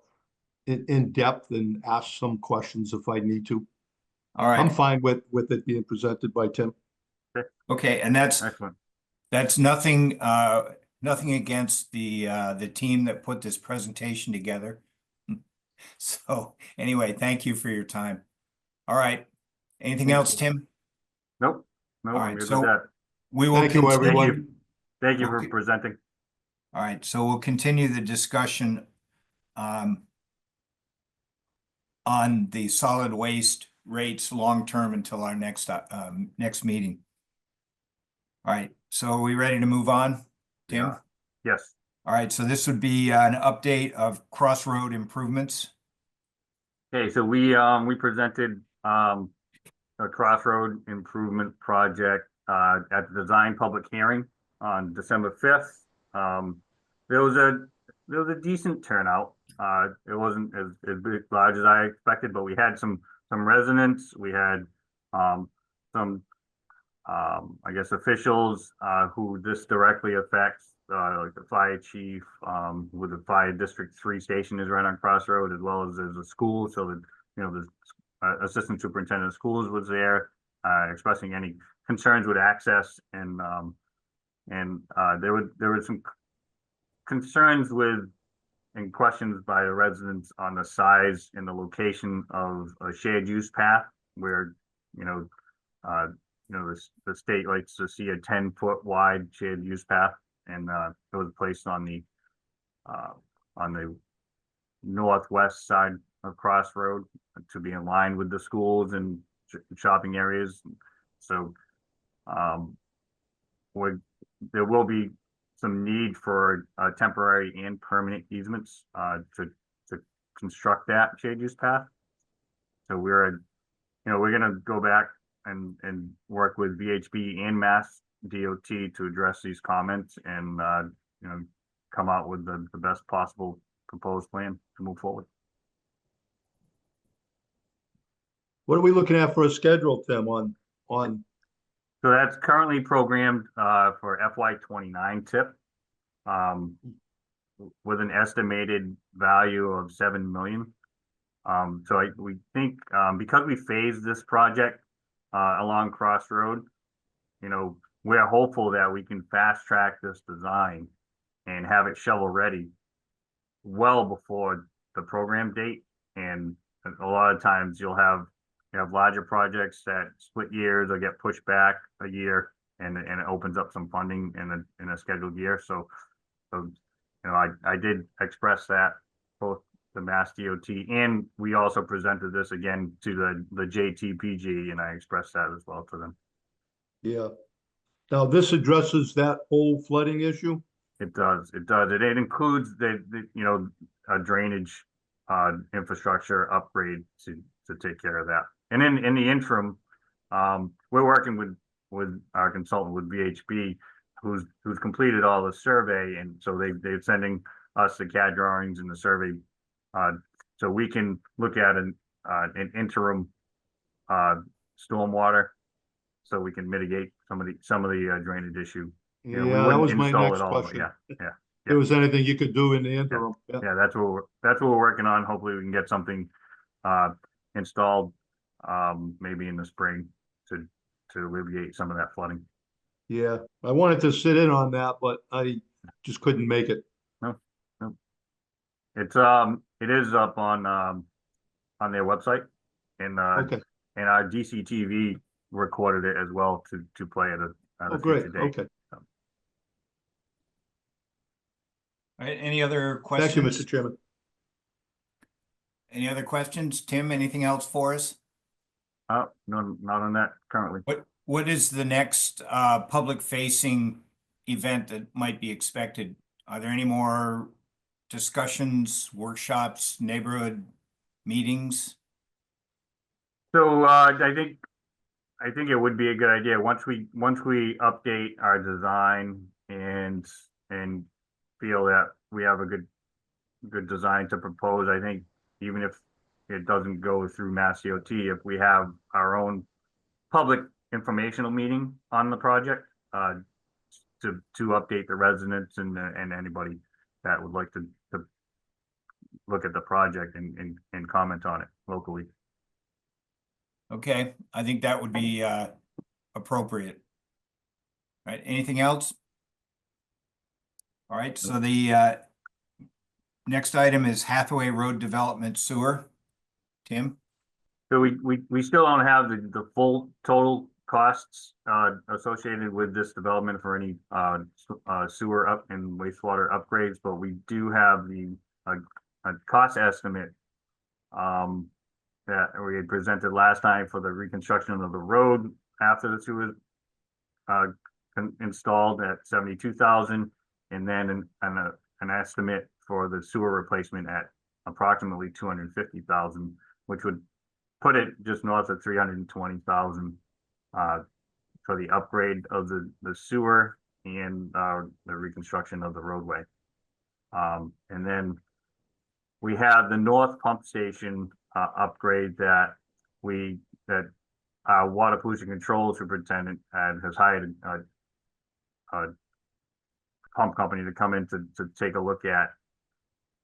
Speaker 3: in depth and ask some questions if I need to.
Speaker 1: all
Speaker 3: I'm
Speaker 1: right,
Speaker 3: fine with it being presented by Tim.
Speaker 1: okay, and
Speaker 2: Excellent.
Speaker 1: that's nothing nothing against the team that put this presentation together. So anyway, thank you for your time. All right, anything
Speaker 3: Thank
Speaker 1: else,
Speaker 3: you.
Speaker 1: Tim?
Speaker 2: Nope. No,
Speaker 1: All
Speaker 2: I'm
Speaker 1: right,
Speaker 2: good
Speaker 1: so
Speaker 2: with that.
Speaker 1: we will
Speaker 3: Thank you,
Speaker 1: continue.
Speaker 3: everyone.
Speaker 2: Thank you for
Speaker 1: Okay.
Speaker 2: presenting.
Speaker 1: All right, so we'll continue the discussion on the solid waste rates long-term until our next meeting. All right, so are we ready to move on, Tim?
Speaker 2: Yeah. Yes.
Speaker 1: All right, so this would be an update of Crossroad improvements.
Speaker 2: Okay, so we presented a Crossroad improvement project at the design public hearing on December 5th. There was a decent turnout. It wasn't as big, large as I expected, but we had some residents. We had some I guess officials who this directly affects, like the fire chief, with the fire district 3 station is right on Crossroad, as well as there's a school. So that the assistant superintendent of schools was there, expressing any concerns with access, and there were some concerns with and questions by the residents on the size and the location of a shared use path where the state likes to see a 10-foot wide shared use path, and it was placed on the northwest side of Crossroad to be in line with the schools and shopping areas. So there will be some need for temporary and permanent easements to construct that shade use path. So we're gonna go back and work with VHB and Mass DOT to address these comments and come out with the best possible proposed plan to move forward.
Speaker 3: What are we looking at for a schedule, Tim, on,
Speaker 2: So that's currently programmed for FY 29 tip. With an estimated value of 7 million. So we think because we phased this project along Crossroad, we're hopeful that we can fast track this design and have it shovel ready well before the program date. And a lot of times you have larger projects that split years or get pushed back a year, and it opens up some funding in a scheduled year. So I did express that both the Mass DOT, and we also presented this again to the JTPG, and I expressed that as well to them.
Speaker 3: yeah. Now, this addresses that whole flooding issue?
Speaker 2: It does. It includes the a drainage infrastructure upgrade to take care of that. And in the interim, we're working with our consultant with VHB, who's completed all the survey, and so they're sending us the CAD drawings and the survey, so we can look at an interim stormwater, so we can mitigate some of the drainage issue. We
Speaker 3: Yeah, that
Speaker 2: wouldn't
Speaker 3: was my
Speaker 2: install
Speaker 3: next
Speaker 2: it all, but
Speaker 3: question.
Speaker 2: yeah.
Speaker 3: If there was anything you could do in the interim, yeah.
Speaker 2: Yeah, that's what we're working on. Hopefully we can get something installed maybe in the spring to alleviate some of that flooding.
Speaker 3: Yeah, I wanted to sit in on that, but I just couldn't make it.
Speaker 2: It is up on their website, and
Speaker 3: Okay,
Speaker 2: and our DCTV recorded it as well to play at a
Speaker 3: oh, great,
Speaker 2: future date.
Speaker 3: okay.
Speaker 1: All right, any other
Speaker 3: Thank
Speaker 1: questions?
Speaker 3: you, Mr. Chairman.
Speaker 1: Any other questions? Tim, anything else for us?
Speaker 2: No, not on that currently.
Speaker 1: What is the next public facing event that might be expected? Are there any more discussions, workshops, neighborhood meetings?
Speaker 2: So I think it would be a good idea once we update our design and feel that we have a good design to propose. I think even if it doesn't go through Mass DOT, if we have our own public informational meeting on the project to update the residents and anybody that would like to look at the project and comment on it locally.
Speaker 1: Okay, I think that would be appropriate. All right, anything else? All right, so the next item is Hathaway Road Development Sewer. Tim?
Speaker 2: So we still don't have the full total costs associated with this development for any sewer up and wastewater upgrades, but we do have a cost estimate that we had presented last time for the reconstruction of the road after the sewer installed at 72,000, and then an estimate for the sewer replacement at approximately 250,000, which would put it just north of 320,000 for the upgrade of the sewer and the reconstruction of the roadway. And then we have the north pump station upgrade that our water pollution control superintendent has hired a pump company to come in to take a look at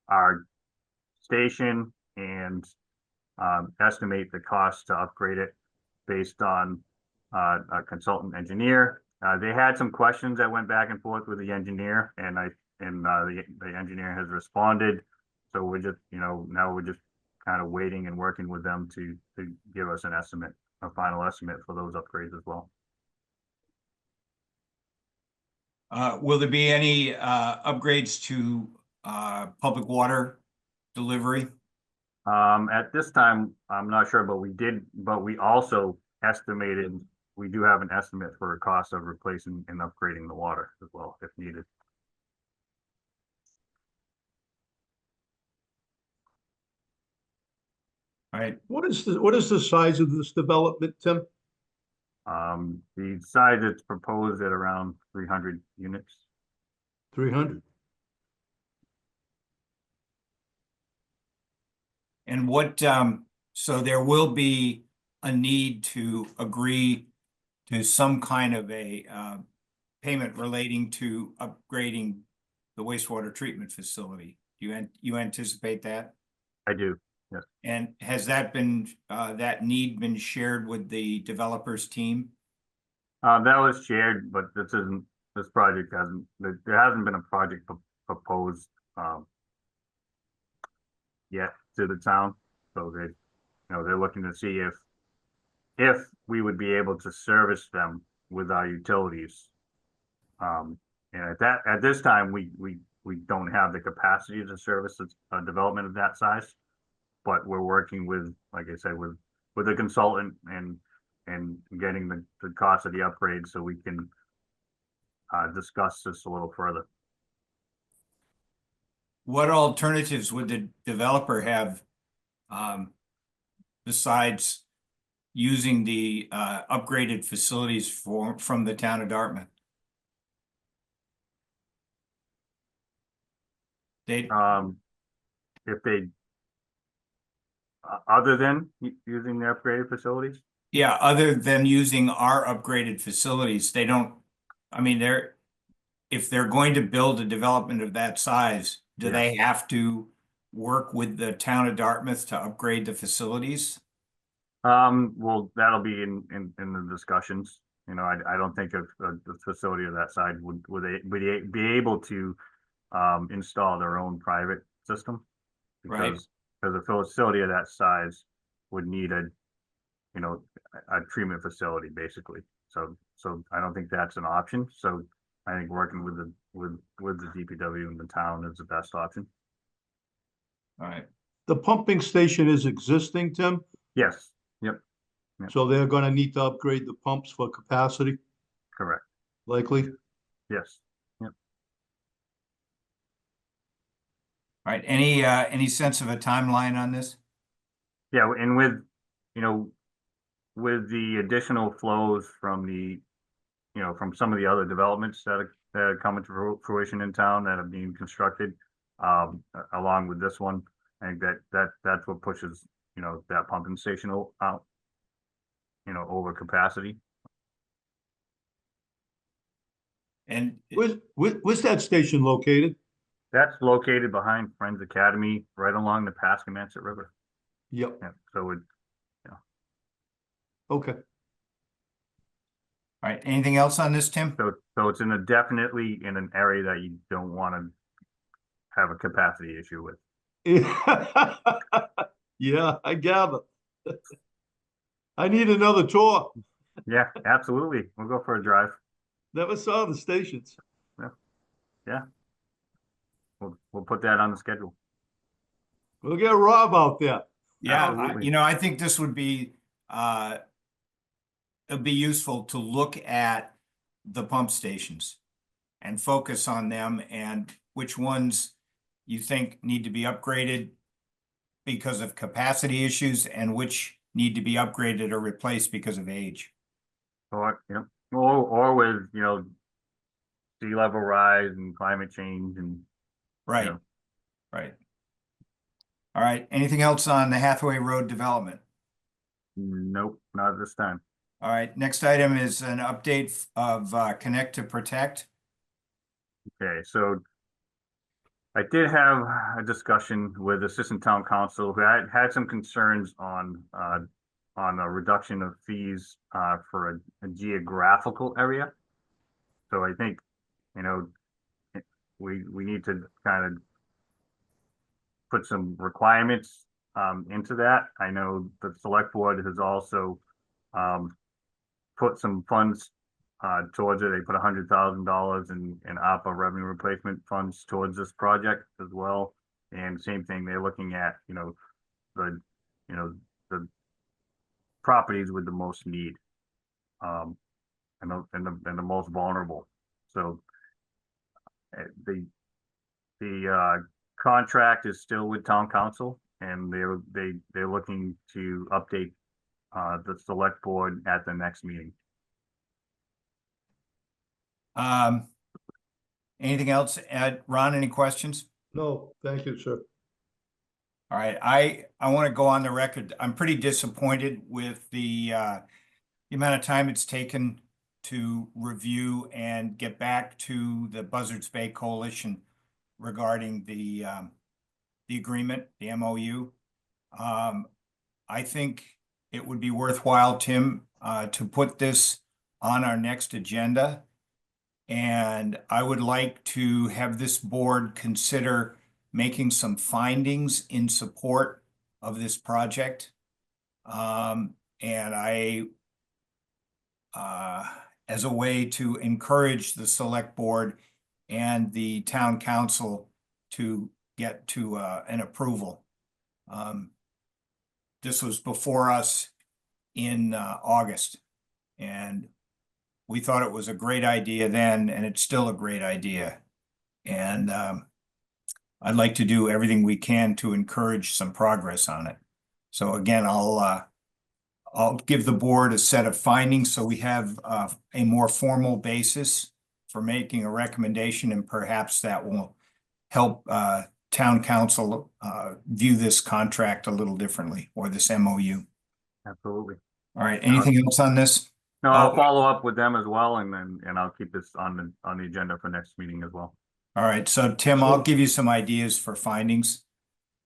Speaker 2: our station and estimate the cost to upgrade it based on a consultant engineer. They had some questions that went back and forth with the engineer, and the engineer has responded. So we're just, now we're just kind of waiting and working with them to give us a final estimate for those upgrades as well.
Speaker 1: Will there be any upgrades to public water delivery?
Speaker 2: At this time, I'm not sure, but we also estimated, we do have an estimate for a cost of replacing and upgrading the water as well, if needed.
Speaker 1: All right,
Speaker 3: What is the size of this development, Tim?
Speaker 2: The size that's proposed at around 300 units.
Speaker 3: 300.
Speaker 1: and what, so there will be a need to agree to some kind of a, payment relating to upgrading the wastewater treatment facility. You anticipate that?
Speaker 2: I do.
Speaker 1: And has that been, that need been shared with the developers team?
Speaker 2: That was shared, but this project there hasn't been a project proposed, yet to the town. So they're looking to see if we would be able to service them with our utilities. And at this time, we don't have the capacity to service a development of that size. But we're working with, like I said, with a consultant and getting the cost of the upgrade so we can discuss this a little further.
Speaker 1: What alternatives would the developer have, besides using the, upgraded facilities from the town of Dartmouth? They,
Speaker 2: If they, other than using the upgraded facilities,
Speaker 1: yeah, other than using our upgraded facilities, they don't, I mean, if they're going to build a development of that size, do
Speaker 2: Yeah.
Speaker 1: they have to work with the town of Dartmouth to upgrade the facilities?
Speaker 2: well, that'll be in the discussions. You know, I don't think a facility of that size would they be able to install their own private system.
Speaker 1: Right.
Speaker 2: Because a facility of that size would need a treatment facility basically. So I don't think that's an option. So I think working with the DPW and the town is the best option.
Speaker 1: All right.
Speaker 3: The pumping station is existing, Tim,
Speaker 2: Yes, yep,
Speaker 3: so they're gonna need to upgrade the pumps for capacity,
Speaker 2: correct.
Speaker 3: likely.
Speaker 2: Yes.
Speaker 1: All right, any sense of a timeline on this?
Speaker 2: Yeah, and with the additional flows from from some of the other developments that are coming to fruition in town that are being constructed, along with this one, I think that's what pushes, that pumping station out, over capacity.
Speaker 1: And
Speaker 3: Where's that station located?
Speaker 2: That's located behind Friends Academy, right along the Pascamanset River.
Speaker 3: Yep,
Speaker 2: Yeah, so
Speaker 3: okay.
Speaker 1: all right, anything else on this, Tim?
Speaker 2: so it's definitely in an area that you don't want to have a capacity issue with.
Speaker 3: Yeah, I gather. I need another tour.
Speaker 2: Yeah, absolutely. We'll go for a drive.
Speaker 3: Never saw the stations.
Speaker 2: Yeah. We'll put that on the schedule.
Speaker 3: We'll get Rob out there.
Speaker 1: Yeah,
Speaker 2: Absolutely.
Speaker 1: I think this would be, it'd be useful to look at the pump stations and focus on them and which ones you think need to be upgraded because of capacity issues and which need to be upgraded or replaced because of age.
Speaker 2: Or with, sea level rise and climate change and.
Speaker 1: Right,
Speaker 2: Yeah.
Speaker 1: right. All right, anything else on the Hathaway Road development?
Speaker 2: Nope, not at this time.
Speaker 1: All right, next item is an update of Connect to Protect.
Speaker 2: Okay, so I did have a discussion with Assistant Town Council who had some concerns on a reduction of fees for a geographical area. So I think, we need to kind of put some requirements into that. I know the select board has also put some funds towards it. They put $100,000 in ARPA revenue replacement funds towards this project as well. And same thing, they're looking at, the properties with the most need, and the most vulnerable. So the contract is still with town council. and they're looking to update the select board at the next meeting.
Speaker 1: Anything else? Ron, any questions?
Speaker 3: No, thank you, sir.
Speaker 1: All right, I want to go on the record. I'm pretty disappointed with the amount of time it's taken to review and get back to the Buzzards Bay Coalition regarding the agreement, the MOU. I think it would be worthwhile, Tim, to put this on our next agenda. And I would like to have this board consider making some findings in support of this project. And as a way to encourage the select board and the town council to get to an approval. This was before us in August, and we thought it was a great idea then, and it's still a great idea. And I'd like to do everything we can to encourage some progress on it. So again, I'll give the board a set of findings so we have a more formal basis for making a recommendation, and perhaps that will help town council view this contract a little differently, or this MOU.
Speaker 2: Absolutely.
Speaker 1: All right, anything else on this?
Speaker 2: No, I'll
Speaker 1: Oh.
Speaker 2: follow up with them as well, and I'll keep this on the agenda for next meeting as well.
Speaker 1: All right, so Tim, I'll give you some ideas for findings.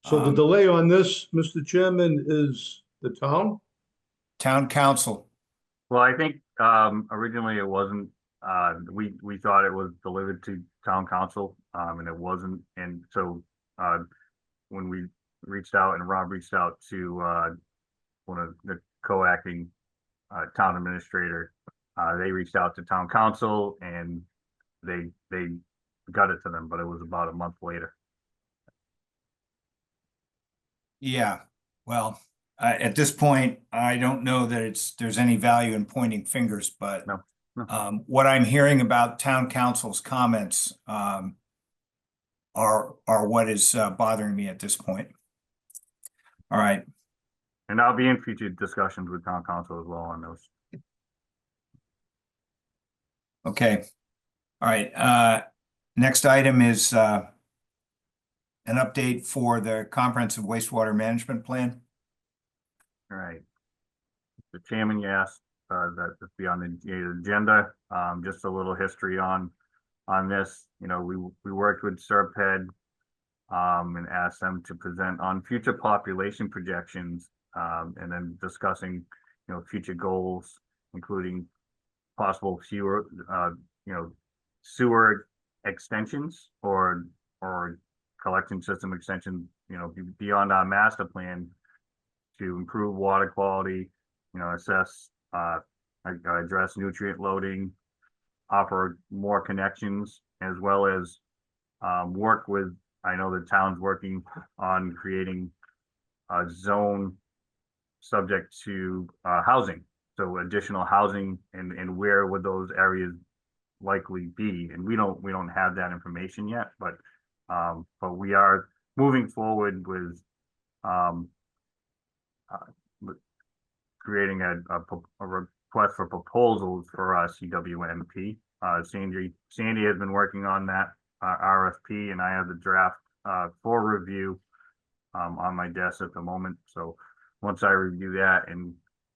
Speaker 3: So the delay on this, Mr. Chairman, is the town?
Speaker 1: Town council.
Speaker 2: Well, I think originally it wasn't. We thought it was delivered to town council, and it wasn't. And so when we reached out, and Rob reached out to one of the co-acting town administrator, they reached out to town council, and they got it to them, but it was about a month later.
Speaker 1: Yeah, well, at this point, I don't know that there's any value in pointing fingers, but
Speaker 2: No, no.
Speaker 1: what I'm hearing about town council's comments are what is bothering me at this point. All right,
Speaker 2: And I'll be in future discussions with town council as well on those.
Speaker 1: okay. All right, next item is an update for the comprehensive wastewater management plan.
Speaker 2: All right. The chairman, you asked that this be on the agenda. Just a little history on this. You know, we worked with SERPED and asked them to present on future population projections, and then discussing, you know, future goals, including possible sewer, sewer extensions or collection system extension, you know, beyond our master plan, to improve water quality, you know, assess, address nutrient loading, offer more connections, as well as work with, I know the town's working on creating a zone subject to housing. So additional housing, and where would those areas likely be? And we don't have that information yet, but we are moving forward with creating a request for proposals for our CWMP. Sandy has been working on that RFP, and I have the draft for review on my desk at the moment. So once I review that, and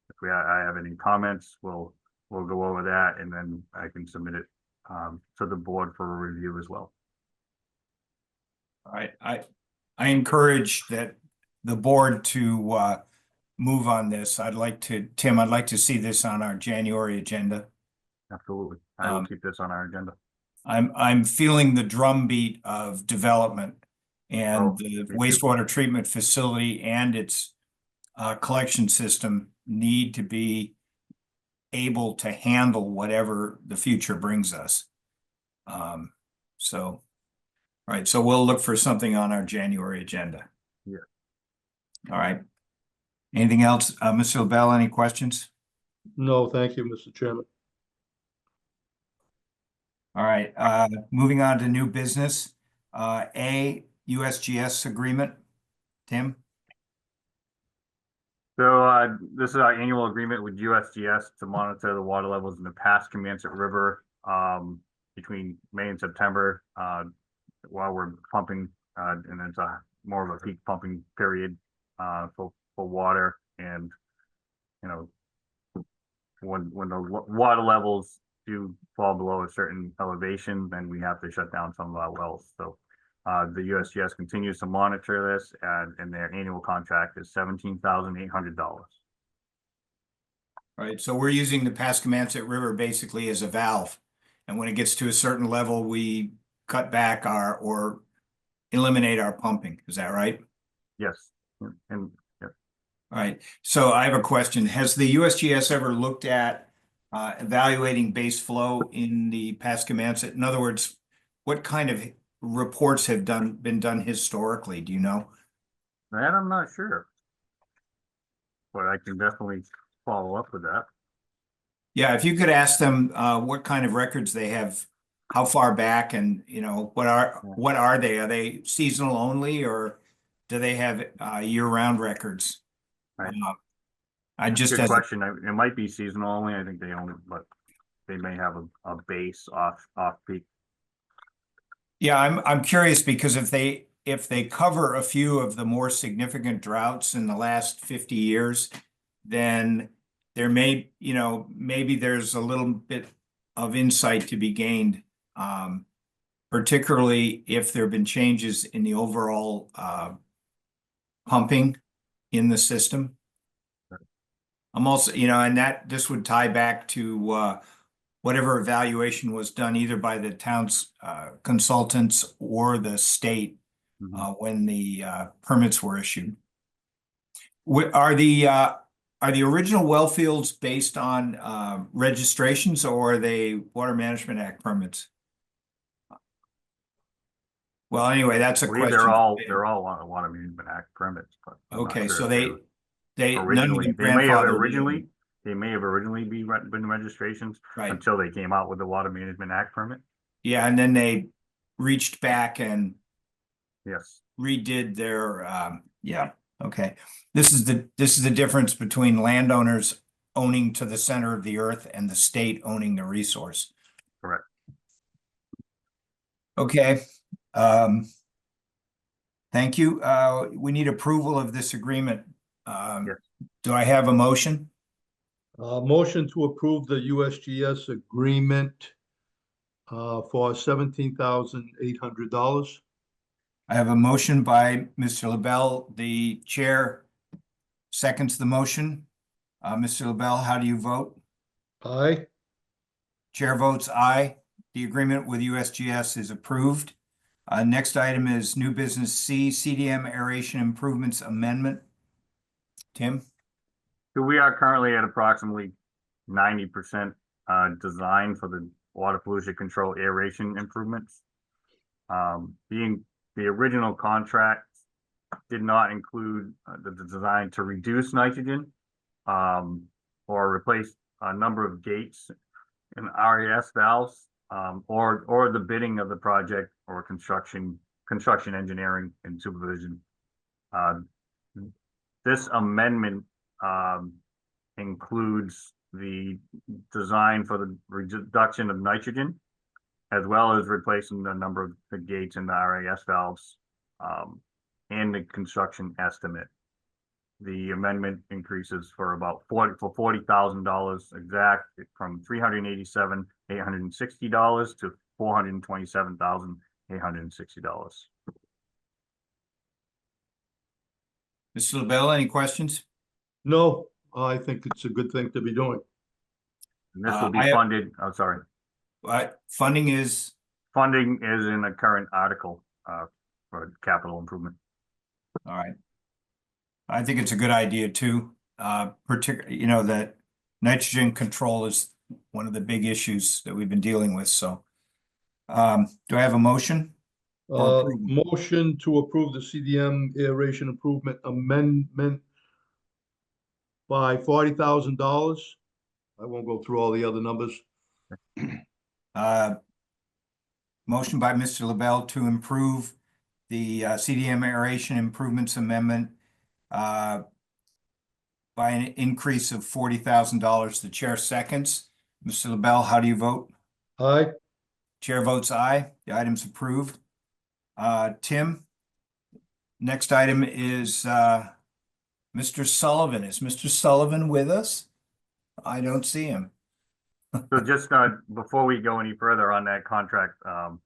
Speaker 2: if I have any comments, we'll go over that, and then I can submit it to the board for a review as well.
Speaker 1: All right, I encourage that the board to move on this. Tim, I'd like to see this on our January agenda.
Speaker 2: Absolutely. I will keep this on our agenda.
Speaker 1: I'm feeling the drumbeat of development, and the wastewater treatment facility and its collection system need to be able to handle whatever the future brings us. So, all right, so we'll look for something on our January agenda.
Speaker 2: Yeah.
Speaker 1: All right. Anything else? Mr. LaBelle, any questions?
Speaker 3: No, thank you, Mr. Chairman.
Speaker 1: All right, moving on to new business. USGS agreement. Tim?
Speaker 2: So, this is our annual agreement with USGS to monitor the water levels in the Pascagoula River, between May and September, while we're pumping, and it's a more of a peak pumping period, for water. And, you know, when the water levels do fall below a certain elevation, then we have to shut down some of our wells. So, the USGS continues to monitor this, and their annual contract is $17,800.
Speaker 1: Right, so we're using the Pascagoula River basically as a valve. And when it gets to a certain level, we cut back or eliminate our pumping. Is that right?
Speaker 2: Yes, and
Speaker 1: All right, so I have a question. Has the USGS ever looked at evaluating base flow in the Pascagoula? In other words, what kind of reports have been done historically? Do you know?
Speaker 2: that I'm not sure, but I can definitely follow up with that.
Speaker 1: Yeah, if you could ask them what kind of records they have, how far back, and what are they? Are they seasonal only, or do they have year-round records?
Speaker 2: Right.
Speaker 1: I just
Speaker 2: Good
Speaker 1: as
Speaker 2: question. It might be seasonal only. I think they own it, but they may have a base off peak.
Speaker 1: yeah, I'm curious because if they cover a few of the more significant droughts in the last 50 years, then there may, maybe there's a little bit of insight to be gained, particularly if there have been changes in the overall pumping in the system. I'm also, and this would tie back to whatever evaluation was done either by the town's consultants or the state when the permits were issued. Are the original well fields based on registrations, or are they Water Management Act permits? Well, anyway, that's a
Speaker 2: I believe
Speaker 1: question.
Speaker 2: they're all Water Management Act permits, but I'm not
Speaker 1: Okay,
Speaker 2: sure
Speaker 1: so
Speaker 2: if
Speaker 1: they none of
Speaker 2: originally,
Speaker 1: them
Speaker 2: they may have
Speaker 1: grandfathered
Speaker 2: originally,
Speaker 1: in.
Speaker 2: been registrations
Speaker 1: Right.
Speaker 2: until they came out with the Water Management Act permit.
Speaker 1: Yeah, and then they reached back and
Speaker 2: Yes,
Speaker 1: redid their yeah, okay. This is the difference between landowners owning to the center of the earth and the state owning the resource.
Speaker 2: correct.
Speaker 1: Okay. Thank you. We need approval of this agreement.
Speaker 2: Yes.
Speaker 1: Do I have a motion?
Speaker 3: Motion to approve the USGS agreement for $17,800.
Speaker 1: I have a motion by Mr. LaBelle. The chair seconds the motion. Mr. LaBelle, how do you vote?
Speaker 3: Aye.
Speaker 1: Chair votes aye. The agreement with USGS is approved. Next item is new business C, CDM aeration improvements amendment. Tim?
Speaker 2: So we are currently at approximately 90% design for the water pollution control aeration improvements. Being the original contract did not include the design to reduce nitrogen or replace a number of gates and RAS valves, or the bidding of the project or construction engineering and supervision. This amendment includes the design for the reduction of nitrogen, as well as replacing the number of the gates and the RAS valves, and the construction estimate. The amendment increases for about $40,000 exact, from $387,860 to $427,860.
Speaker 1: Mr. LaBelle, any questions?
Speaker 3: No, I think it's a good thing to be doing.
Speaker 2: And this will be
Speaker 1: I have-
Speaker 2: funded, I'm sorry,
Speaker 1: Funding is,
Speaker 2: funding is in the current article for capital improvement.
Speaker 1: all right. I think it's a good idea too. Particularly, that nitrogen control is one of the big issues that we've been dealing with, so. Do I have a motion? Or approval.
Speaker 3: Motion to approve the CDM aeration improvement amendment by $40,000. I won't go through all the other numbers.
Speaker 1: Motion by Mr. LaBelle to improve the CDM aeration improvements amendment by an increase of $40,000. The chair seconds. Mr. LaBelle, how do you vote?
Speaker 3: Aye.
Speaker 1: Chair votes aye. The item's approved. Tim, next item is Mr. Sullivan. Is Mr. Sullivan with us? I don't see him.
Speaker 2: So just before we go any further on that contract, on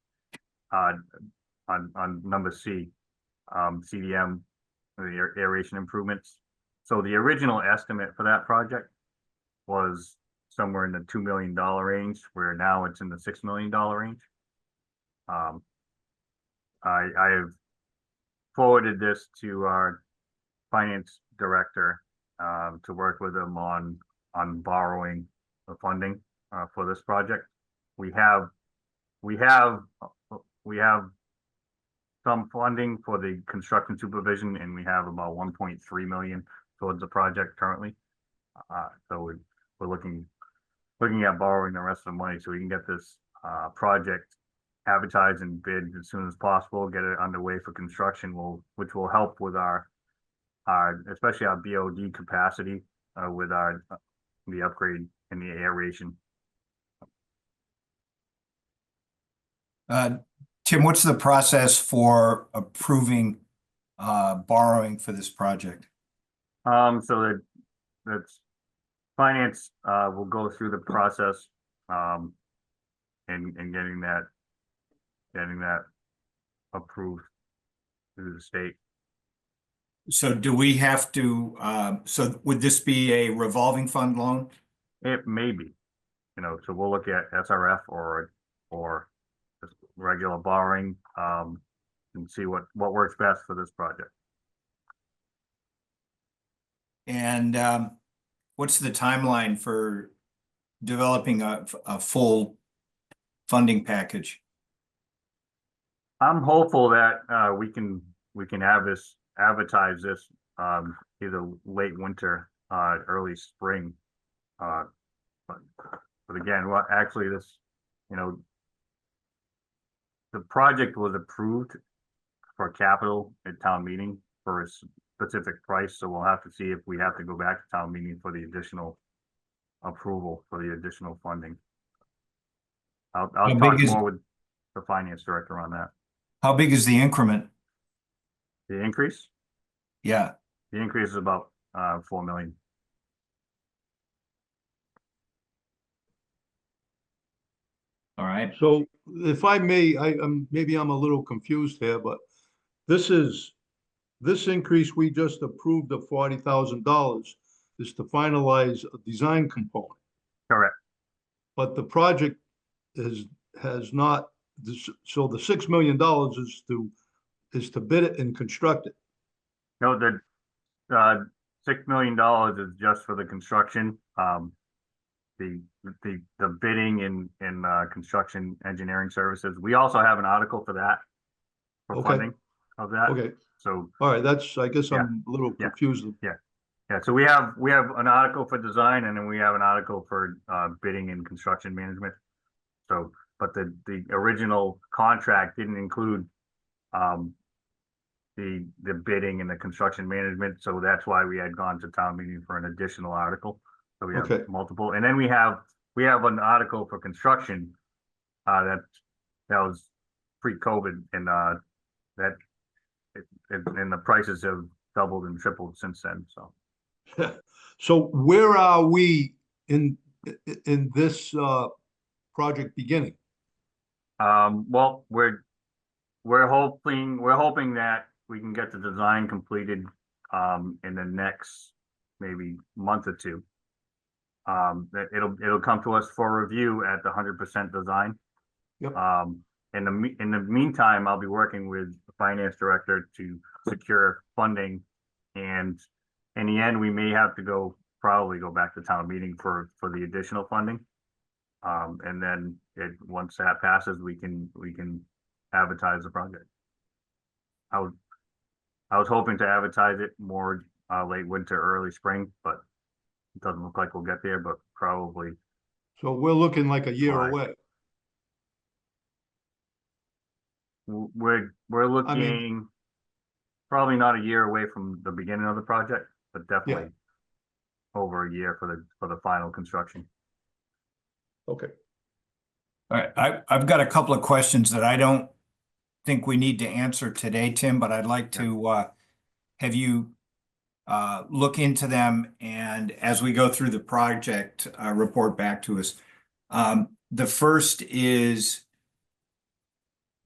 Speaker 2: number C, CDM, the aeration improvements. So the original estimate for that project was somewhere in the $2 million range, where now it's in the $6 million range. I have forwarded this to our finance director to work with him on borrowing the funding for this project. We have some funding for the construction supervision, and we have about 1.3 million towards the project currently. So we're looking at borrowing the rest of the money so we can get this project advertised and bid as soon as possible, get it underway for construction, which will help with our especially our BOD capacity with the upgrade and the aeration.
Speaker 1: Tim, what's the process for approving borrowing for this project?
Speaker 2: So that's finance will go through the process and getting that approved through the state.
Speaker 1: So do we have to, so would this be a revolving fund loan?
Speaker 2: It may be, so we'll look at SRF or just regular borrowing and see what works best for this project.
Speaker 1: And what's the timeline for developing a full funding package?
Speaker 2: I'm hopeful that we can advertise this either late winter, early spring. But again, actually this, the project was approved for capital at town meeting for a specific price, so we'll have to see if we have to go back to town meeting for the additional approval for the additional funding. I'll talk more with the finance director on that.
Speaker 1: How big is the increment?
Speaker 2: The increase?
Speaker 1: Yeah.
Speaker 2: The increase is about 4 million.
Speaker 1: All right.
Speaker 3: So if I may, maybe I'm a little confused here, but this increase we just approved of $40,000 is to finalize a design component.
Speaker 2: Correct.
Speaker 3: But the project has not, so the $6 million is to bid it and construct it.
Speaker 2: No, the $6 million is just for the construction. The bidding and construction engineering services. We also have an article for that, for
Speaker 3: Okay.
Speaker 2: funding of that.
Speaker 3: Okay,
Speaker 2: So
Speaker 3: all right, I guess I'm a little confused.
Speaker 2: yeah, so we have an article for design, and then we have an article for bidding and construction management. So, but the original contract didn't include the bidding and the construction management, so that's why we had gone to town meeting for an additional article. So we have multiple, and then we have an article for construction that was pre-COVID, and and the prices have doubled and tripled since then. So,
Speaker 3: So where are we in this project beginning?
Speaker 2: well, we're hoping that we can get the design completed in the next maybe month or two. That it'll come to us for review at the 100% design.
Speaker 3: Yep.
Speaker 2: In the meantime, I'll be working with the finance director to secure funding, and in the end, we may have to probably go back to town meeting for the additional funding. And then once that passes, we can advertise the project. I was hoping to advertise it more late winter, early spring, but it doesn't look like we'll get there, but probably.
Speaker 3: So we're looking like a year
Speaker 2: July.
Speaker 3: away.
Speaker 2: We're looking probably not a year away from the beginning of the project, but definitely over a year for the final construction.
Speaker 3: Okay.
Speaker 1: All right, I've got a couple of questions that I don't think we need to answer today, Tim, but I'd like to have you look into them, and as we go through the project, report back to us. The first is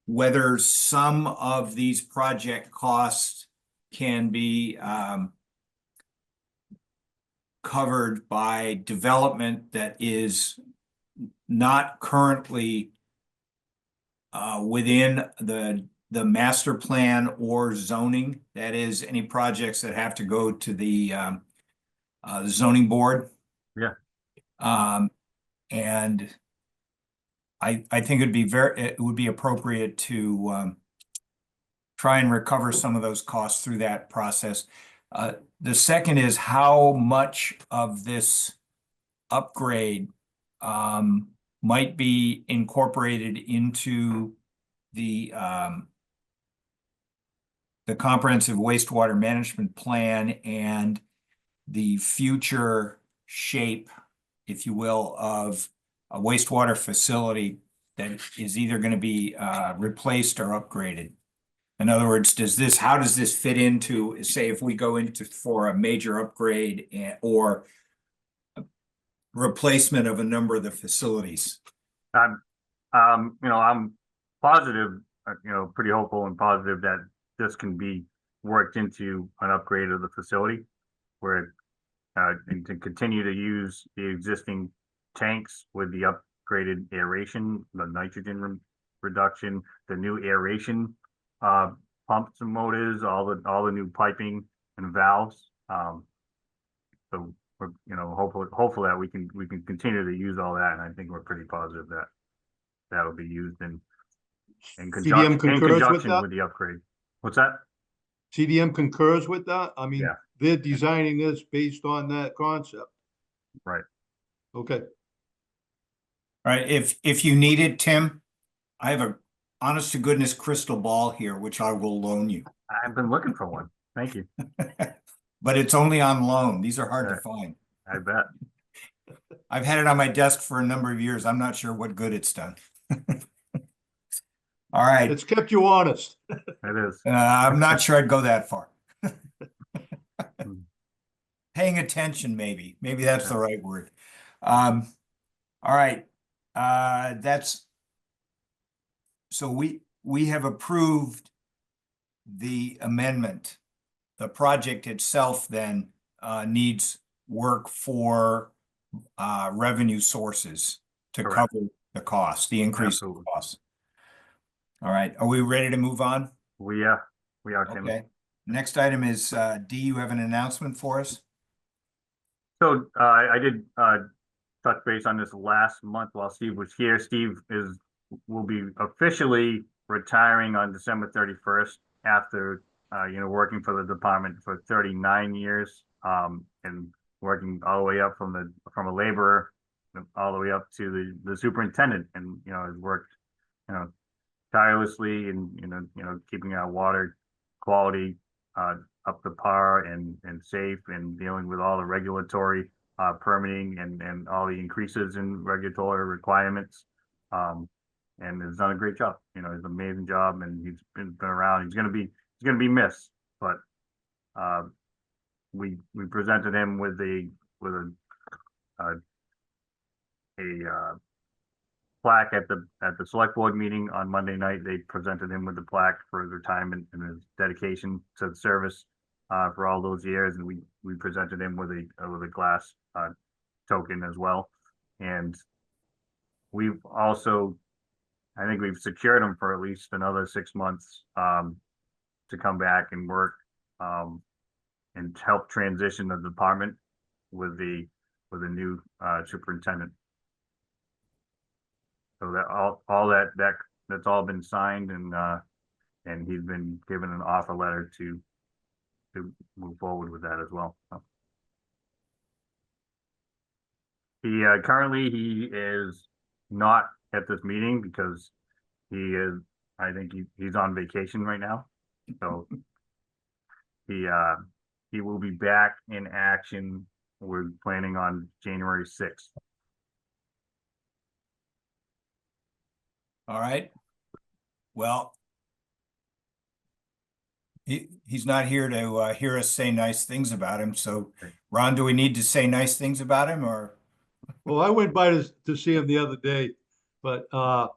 Speaker 1: whether some of these project costs can be covered by development that is not currently within the master plan or zoning. That is, any projects that have to go to the zoning board.
Speaker 2: Yeah.
Speaker 1: And I think it would be appropriate to try and recover some of those costs through that process. The second is how much of this upgrade might be incorporated into the comprehensive wastewater management plan and the future shape, if you will, of a wastewater facility that is either going to be replaced or upgraded. In other words, how does this fit into, say, if we go into for a major upgrade or replacement of a number of the facilities?
Speaker 2: I'm positive, pretty hopeful and positive that this can be worked into an upgrade of the facility where and to continue to use the existing tanks with the upgraded aeration, the nitrogen reduction, the new aeration pumps and motors, all the new piping and valves. So we're hopeful that we can continue to use all that, and I think we're pretty positive that that'll be used in
Speaker 3: CDM concurs
Speaker 2: with the upgrade. What's that?
Speaker 3: CDM concurs with that? I mean,
Speaker 2: Yeah.
Speaker 3: they're designing this based on that concept.
Speaker 2: Right.
Speaker 3: Okay.
Speaker 1: All right, if you need it, Tim, I have a honest to goodness crystal ball here, which I will loan you.
Speaker 2: I've been looking for one. Thank you.
Speaker 1: But it's only on loan. These are hard to find.
Speaker 2: I bet.
Speaker 1: I've had it on my desk for a number of years. I'm not sure what good it's done. All right,
Speaker 3: It's kept you honest.
Speaker 2: It is.
Speaker 1: I'm not sure I'd go that far. Paying attention, maybe that's the right word. All right, so we have approved the amendment. The project itself then needs work for revenue sources to
Speaker 2: Correct.
Speaker 1: cover the cost, the increase in
Speaker 2: Absolutely.
Speaker 1: costs. All right, are we ready to move on?
Speaker 2: We are, Tim.
Speaker 1: Okay. Next item is D, you have an announcement for us?
Speaker 2: So I did touch base on this last month while Steve was here. Steve will be officially retiring on December 31st after working for the department for 39 years and working all the way up from a laborer all the way up to the superintendent, and has worked tirelessly and keeping our water quality up to par and safe, and dealing with all the regulatory permitting and all the increases in regulatory requirements, and has done a great job. He's an amazing job, and he's been around. He's gonna be missed, but we presented him with a plaque at the select board meeting on Monday night. They presented him with the plaque for his retirement and his dedication to the service for all those years, and we presented him with a glass token as well. And we've also, I think we've secured him for at least another 6 months to come back and work and help transition the department with the new superintendent. So that that's all been signed, and he's been given an offer letter to move forward with that as well. So. Currently he is not at this meeting because I think he's on vacation right now. So he will be back in action We're planning on January 6th.
Speaker 1: All right. Well, he's not here to hear us say nice things about him. So, Ron, do we need to say nice things about him or?
Speaker 3: Well, I went by to see him the other day, but I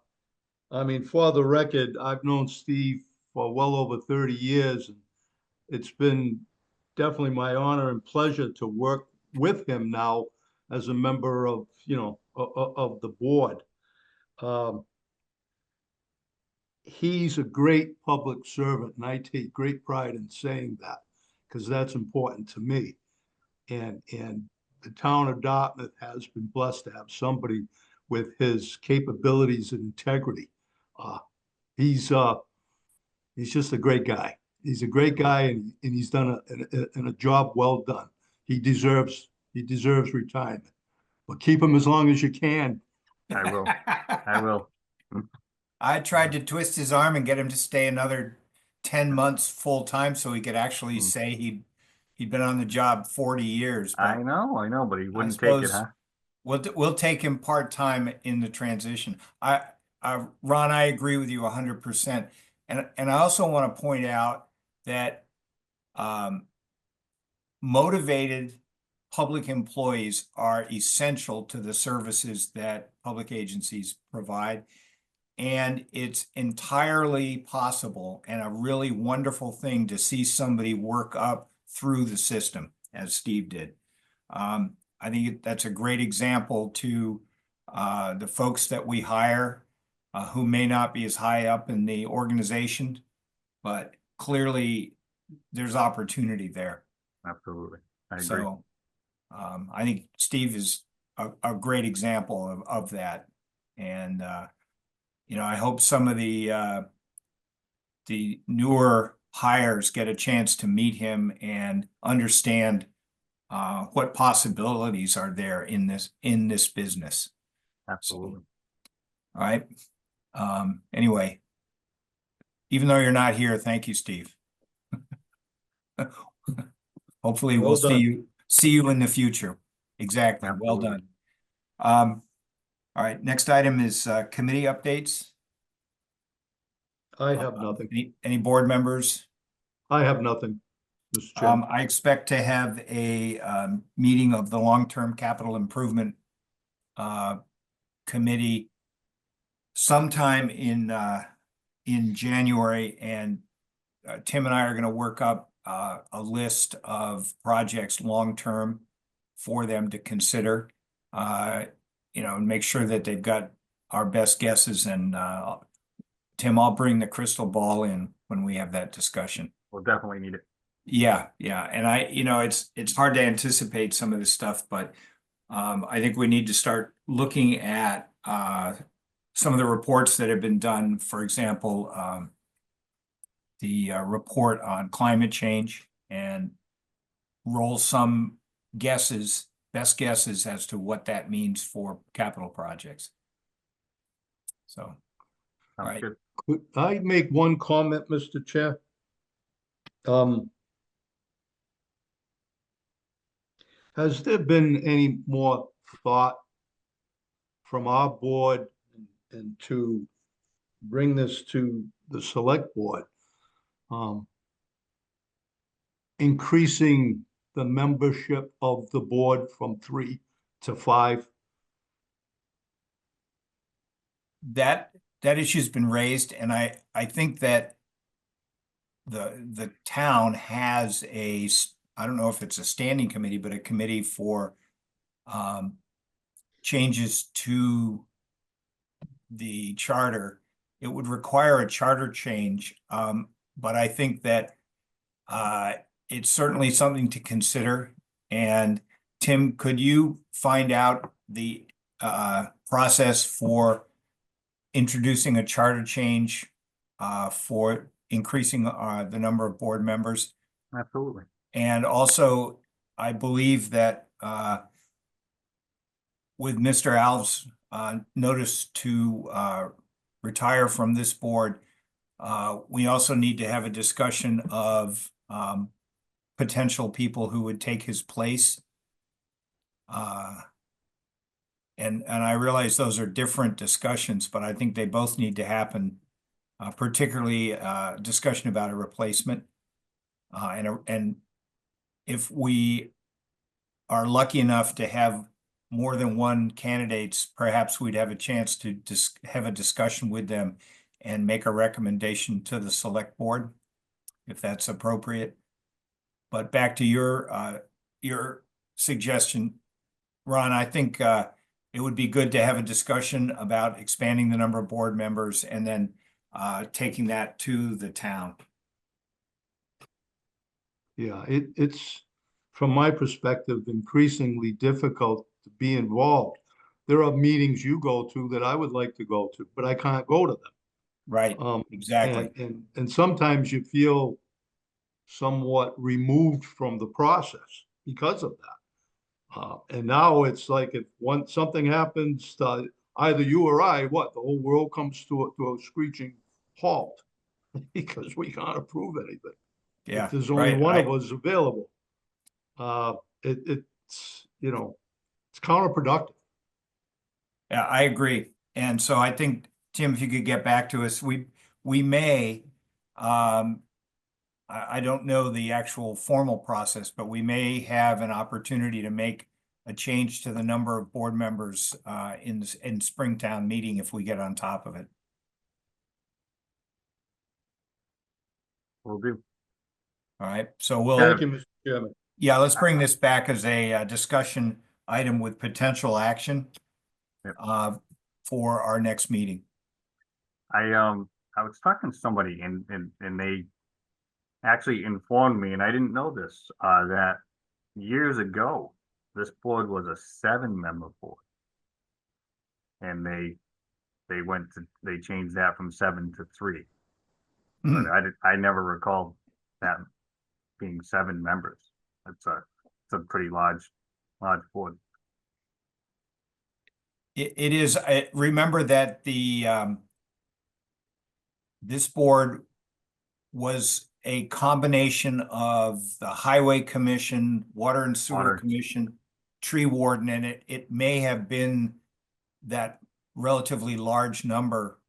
Speaker 3: mean, for the record, I've known Steve for well over 30 years. And it's been definitely my honor and pleasure to work with him now as a member of, of the board. He's a great public servant, and I take great pride in saying that because that's important to me. And the town of Dartmouth has been blessed to have somebody with his capabilities and integrity. He's just a great guy. He's a great guy, and he's done a job well done. He deserves retirement, but keep him as long as you can.
Speaker 2: I will. I will.
Speaker 1: I tried to twist his arm and get him to stay another 10 months full time so he could actually say he'd been on the job 40 years.
Speaker 2: I
Speaker 1: But
Speaker 2: know, but he wouldn't take it,
Speaker 1: suppose
Speaker 2: huh?
Speaker 1: we'll take him part-time in the transition. Ron, I agree with you 100%. And I also want to point out that motivated public employees are essential to the services that public agencies provide. And it's entirely possible and a really wonderful thing to see somebody work up through the system, as Steve did. I think that's a great example to the folks that we hire who may not be as high up in the organization, but clearly there's opportunity there.
Speaker 2: Absolutely. I agree.
Speaker 1: So I think Steve is a great example of that. And I hope some of the newer hires get a chance to meet him and understand what possibilities are there in this business.
Speaker 2: Absolutely.
Speaker 1: All right. Anyway, even though you're not here, thank you, Steve. Hopefully
Speaker 3: Well
Speaker 1: we'll
Speaker 3: done.
Speaker 1: see you in the future. Exactly. Well
Speaker 2: Absolutely.
Speaker 1: done. All right, next item is committee updates.
Speaker 3: I have nothing.
Speaker 1: Any board members?
Speaker 3: I have nothing, Mr. Chairman.
Speaker 1: I expect to have a meeting of the long-term capital improvement committee sometime in January, and Tim and I are going to work up a list of projects long-term for them to consider. And make sure that they've got our best guesses. And Tim, I'll bring the crystal ball in when we have that discussion.
Speaker 2: We'll definitely need it.
Speaker 1: Yeah. And it's hard to anticipate some of this stuff, but I think we need to start looking at some of the reports that have been done. For example, the report on climate change, and roll some best guesses as to what that means for capital projects. So, all
Speaker 2: Sounds
Speaker 1: right.
Speaker 2: good.
Speaker 3: Could I make one comment, Mr. Chair? Has there been any more thought from our board and to bring this to the select board? Increasing the membership of the board from 3 to 5?
Speaker 1: That issue's been raised, and I think that the town has I don't know if it's a standing committee, but a committee for changes to the charter. It would require a charter change, but I think that it's certainly something to consider. And Tim, could you find out the process for introducing a charter change for increasing the number of board members?
Speaker 2: Absolutely.
Speaker 1: And also, I believe that with Mr. Alves' notice to retire from this board, we also need to have a discussion of potential people who would take his place. And I realize those are different discussions, but I think they both need to happen, particularly discussion about a replacement. And if we are lucky enough to have more than one candidates, perhaps we'd have a chance to have a discussion with them and make a recommendation to the select board, if that's appropriate. But back to your suggestion, Ron, I think it would be good to have a discussion about expanding the number of board members and then taking that to the town.
Speaker 3: Yeah, it's, from my perspective, increasingly difficult to be involved. There are meetings you go to that I would like to go to, but I can't go to them.
Speaker 1: Right, exactly.
Speaker 3: And sometimes you feel somewhat removed from the process because of that. And now it's like if something happens to either you or I, the whole world comes to a screeching halt because we can't approve anything.
Speaker 1: Yeah,
Speaker 3: If there's only
Speaker 1: right.
Speaker 3: one of us available. It's, it's counterproductive.
Speaker 1: Yeah, I agree. And so I think, Tim, if you could get back to us, we may, I don't know the actual formal process, but we may have an opportunity to make a change to the number of board members in Springtown meeting if we get on top of it.
Speaker 2: Will do.
Speaker 1: All right, so we'll.
Speaker 3: Thank you, Mr. Chairman.
Speaker 1: Yeah, let's bring this back as a discussion item with potential action
Speaker 2: Yep.
Speaker 1: For our next meeting.
Speaker 2: I was talking to somebody and they actually informed me, and I didn't know this, that years ago, this board was a 7-member board. And they changed that from 7 to 3.
Speaker 1: Hmm.
Speaker 2: But I never recalled that being 7 members. It's a pretty large board.
Speaker 1: It is, remember that this board was a combination of the Highway Commission, Water and Sewer
Speaker 2: Water.
Speaker 1: Commission, Tree Warden, and it may have been that relatively large number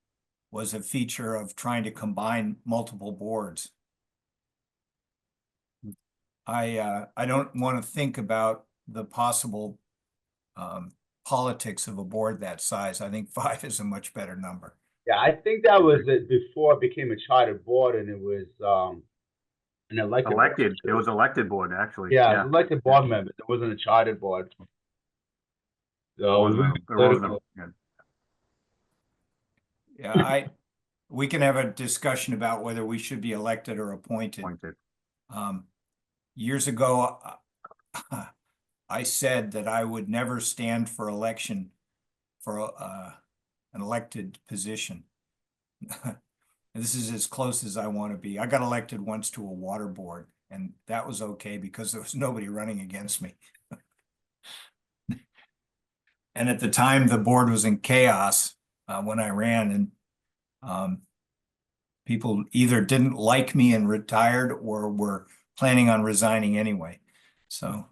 Speaker 1: was a feature of trying to combine multiple boards. I don't want to think about the possible politics of a board that size. I think 5 is a much better number.
Speaker 6: Yeah, I think that was it before it became a charter board and it was an elected.
Speaker 2: Elected,
Speaker 6: board.
Speaker 2: it was elected board, actually.
Speaker 6: Yeah, elected board members. It wasn't a chartered board. So it was really political.
Speaker 1: Yeah, we can have a discussion about whether we should be elected or appointed. Years ago, I said that I would never stand for election for an elected position. This is as close as I want to be. I got elected once to a water board, and that was okay because there was nobody running against me. And at the time, the board was in chaos when I ran, and people either didn't like me and retired or were planning on resigning anyway. So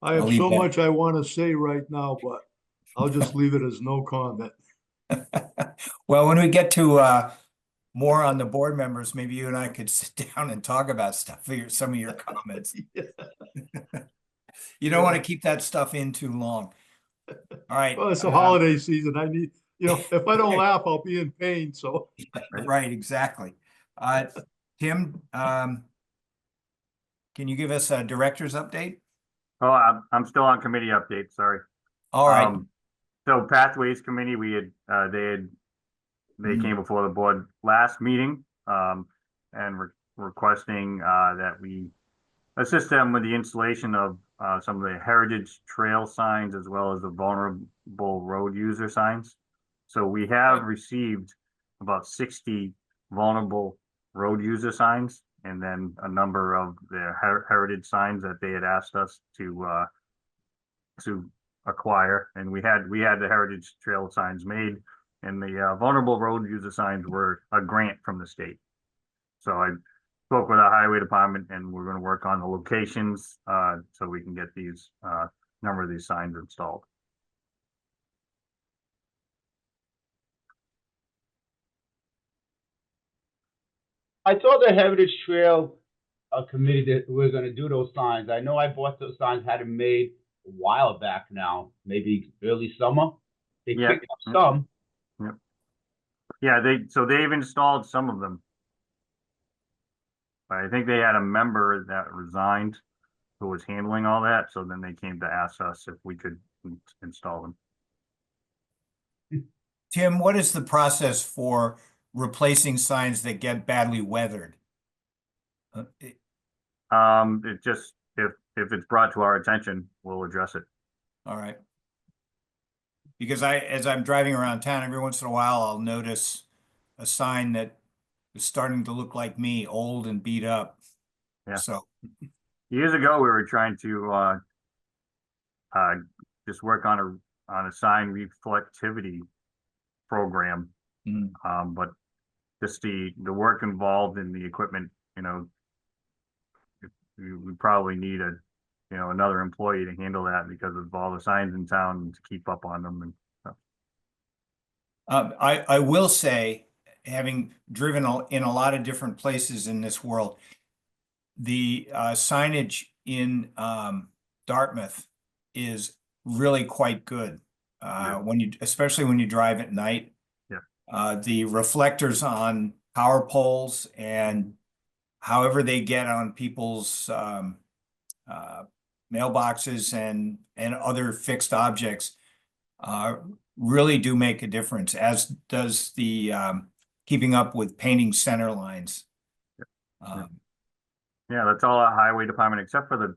Speaker 3: I have so much I want to say right now, but I'll just leave it as no comment.
Speaker 1: Well, when we get to more on the board members, maybe you and I could sit down and talk about stuff for some of your comments.
Speaker 3: Yeah.
Speaker 1: You don't want to keep that stuff in too long. All right.
Speaker 3: Well, it's a holiday season. I need, if I don't laugh, I'll be in pain. So.
Speaker 1: Right, exactly. Tim, can you give us a director's update?
Speaker 2: Oh, I'm still on committee update, sorry.
Speaker 1: All right.
Speaker 2: So Pathways Committee, they came before the board last meeting, and requesting that we assist them with the installation of some of the heritage trail signs as well as the vulnerable road user signs. So we have received about 60 vulnerable road user signs, and then a number of the heritage signs that they had asked us to acquire. And we had the heritage trail signs made, and the vulnerable road user signs were a grant from the state. So I spoke with our highway department, and we're going to work on the locations so we can get these number of these signs installed.
Speaker 6: I told the Heritage Trail committee that we're gonna do those signs. I know I bought those signs, had them made a while back now, maybe early summer. They
Speaker 2: Yeah.
Speaker 6: picked up some.
Speaker 2: Yeah, they've installed some of them. But I think they had a member that resigned who was handling all that, so then they came to ask us if we could install them.
Speaker 1: Tim, what is the process for replacing signs that get badly weathered?
Speaker 2: It just, if it's brought to our attention, we'll address it.
Speaker 1: All right. Because as I'm driving around town, every once in a while, I'll notice a sign that is starting to look like me, old and beat up.
Speaker 2: Yeah.
Speaker 1: So,
Speaker 2: Years ago, we were trying to just work on a sign reflectivity program.
Speaker 1: mm,
Speaker 2: But just the work involved in the equipment, you know, we probably need another employee to handle that because of all the signs in town and to keep up on them and stuff.
Speaker 1: I will say, having driven in a lot of different places in this world, the signage in Dartmouth is really quite good.
Speaker 2: Yeah.
Speaker 1: Especially when you drive at night.
Speaker 2: Yeah.
Speaker 1: The reflectors on power poles and however they get on people's mailboxes and other fixed objects really do make a difference, as does the keeping up with painting center lines.
Speaker 2: Yeah, that's all a highway department, except for the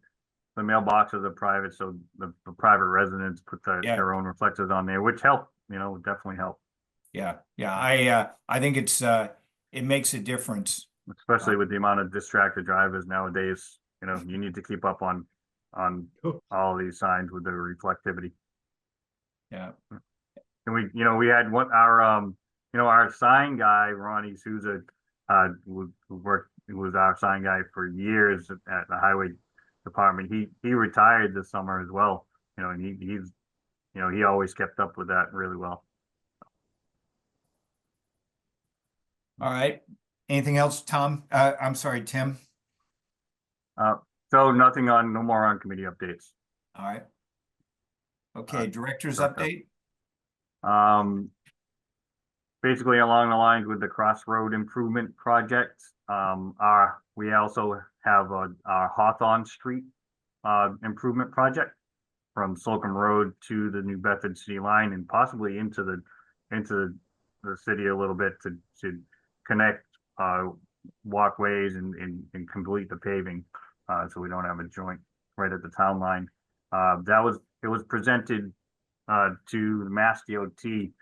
Speaker 2: mailboxes are private, so the private residents put their own reflectors on there, which help, definitely help.
Speaker 1: Yeah, I think it makes a difference.
Speaker 2: Especially with the amount of distracted drivers nowadays, you need to keep up on all these signs with the reflectivity.
Speaker 1: Yeah.
Speaker 2: And we had our sign guy, Ronnie Souza, who was our sign guy for years at the highway department. He retired this summer as well, and he always kept up with that really well.
Speaker 1: All right. Anything else, Tom? I'm sorry, Tim.
Speaker 2: So no more on committee updates.
Speaker 1: All right. Okay, director's
Speaker 2: okay.
Speaker 1: update.
Speaker 2: Basically along the lines with the Crossroad Improvement Project. We also have our Hawthorne Street improvement project from Slocum Road to the New Bedford city line and possibly into the city a little bit to connect walkways and complete the paving, so we don't have a joint right at the town line. It was presented to the Mass DOT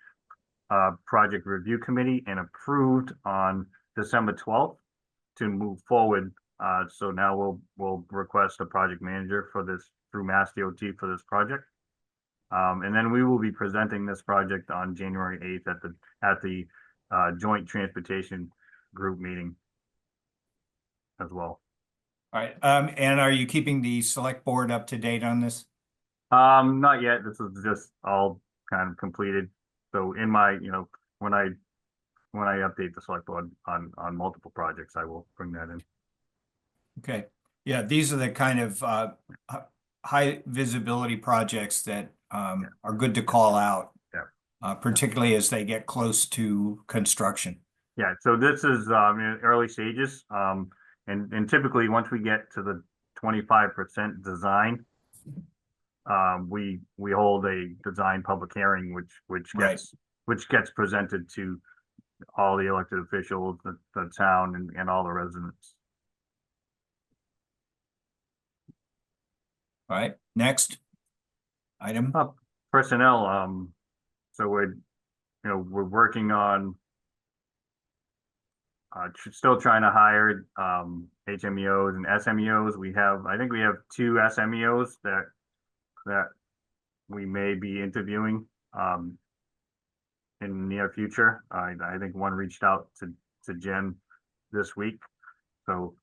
Speaker 2: project review committee and approved on December 12th to move forward. So now we'll request a project manager for this through Mass DOT for this project. And then we will be presenting this project on January 8th at the joint transportation group meeting as well.
Speaker 1: All right. And are you keeping the select board up to date on this?
Speaker 2: Not yet. This is just all kind of completed. So in my, when I update the select board on multiple projects, I will bring that in.
Speaker 1: Okay. Yeah, these are the kind of high visibility projects that are good to call out.
Speaker 2: Yeah.
Speaker 1: Particularly as they get close to construction.
Speaker 2: Yeah, so this is in early stages. And typically once we get to the 25% design, we hold a design public hearing, which gets presented to all the elected officials, the town and all the residents.
Speaker 1: All right, next item.
Speaker 2: Personnel, so we're working on still trying to hire HMEOs and SMEOs. I think we have 2 SMEOs that we may be interviewing in the near future. I think one reached out to Jen this week, so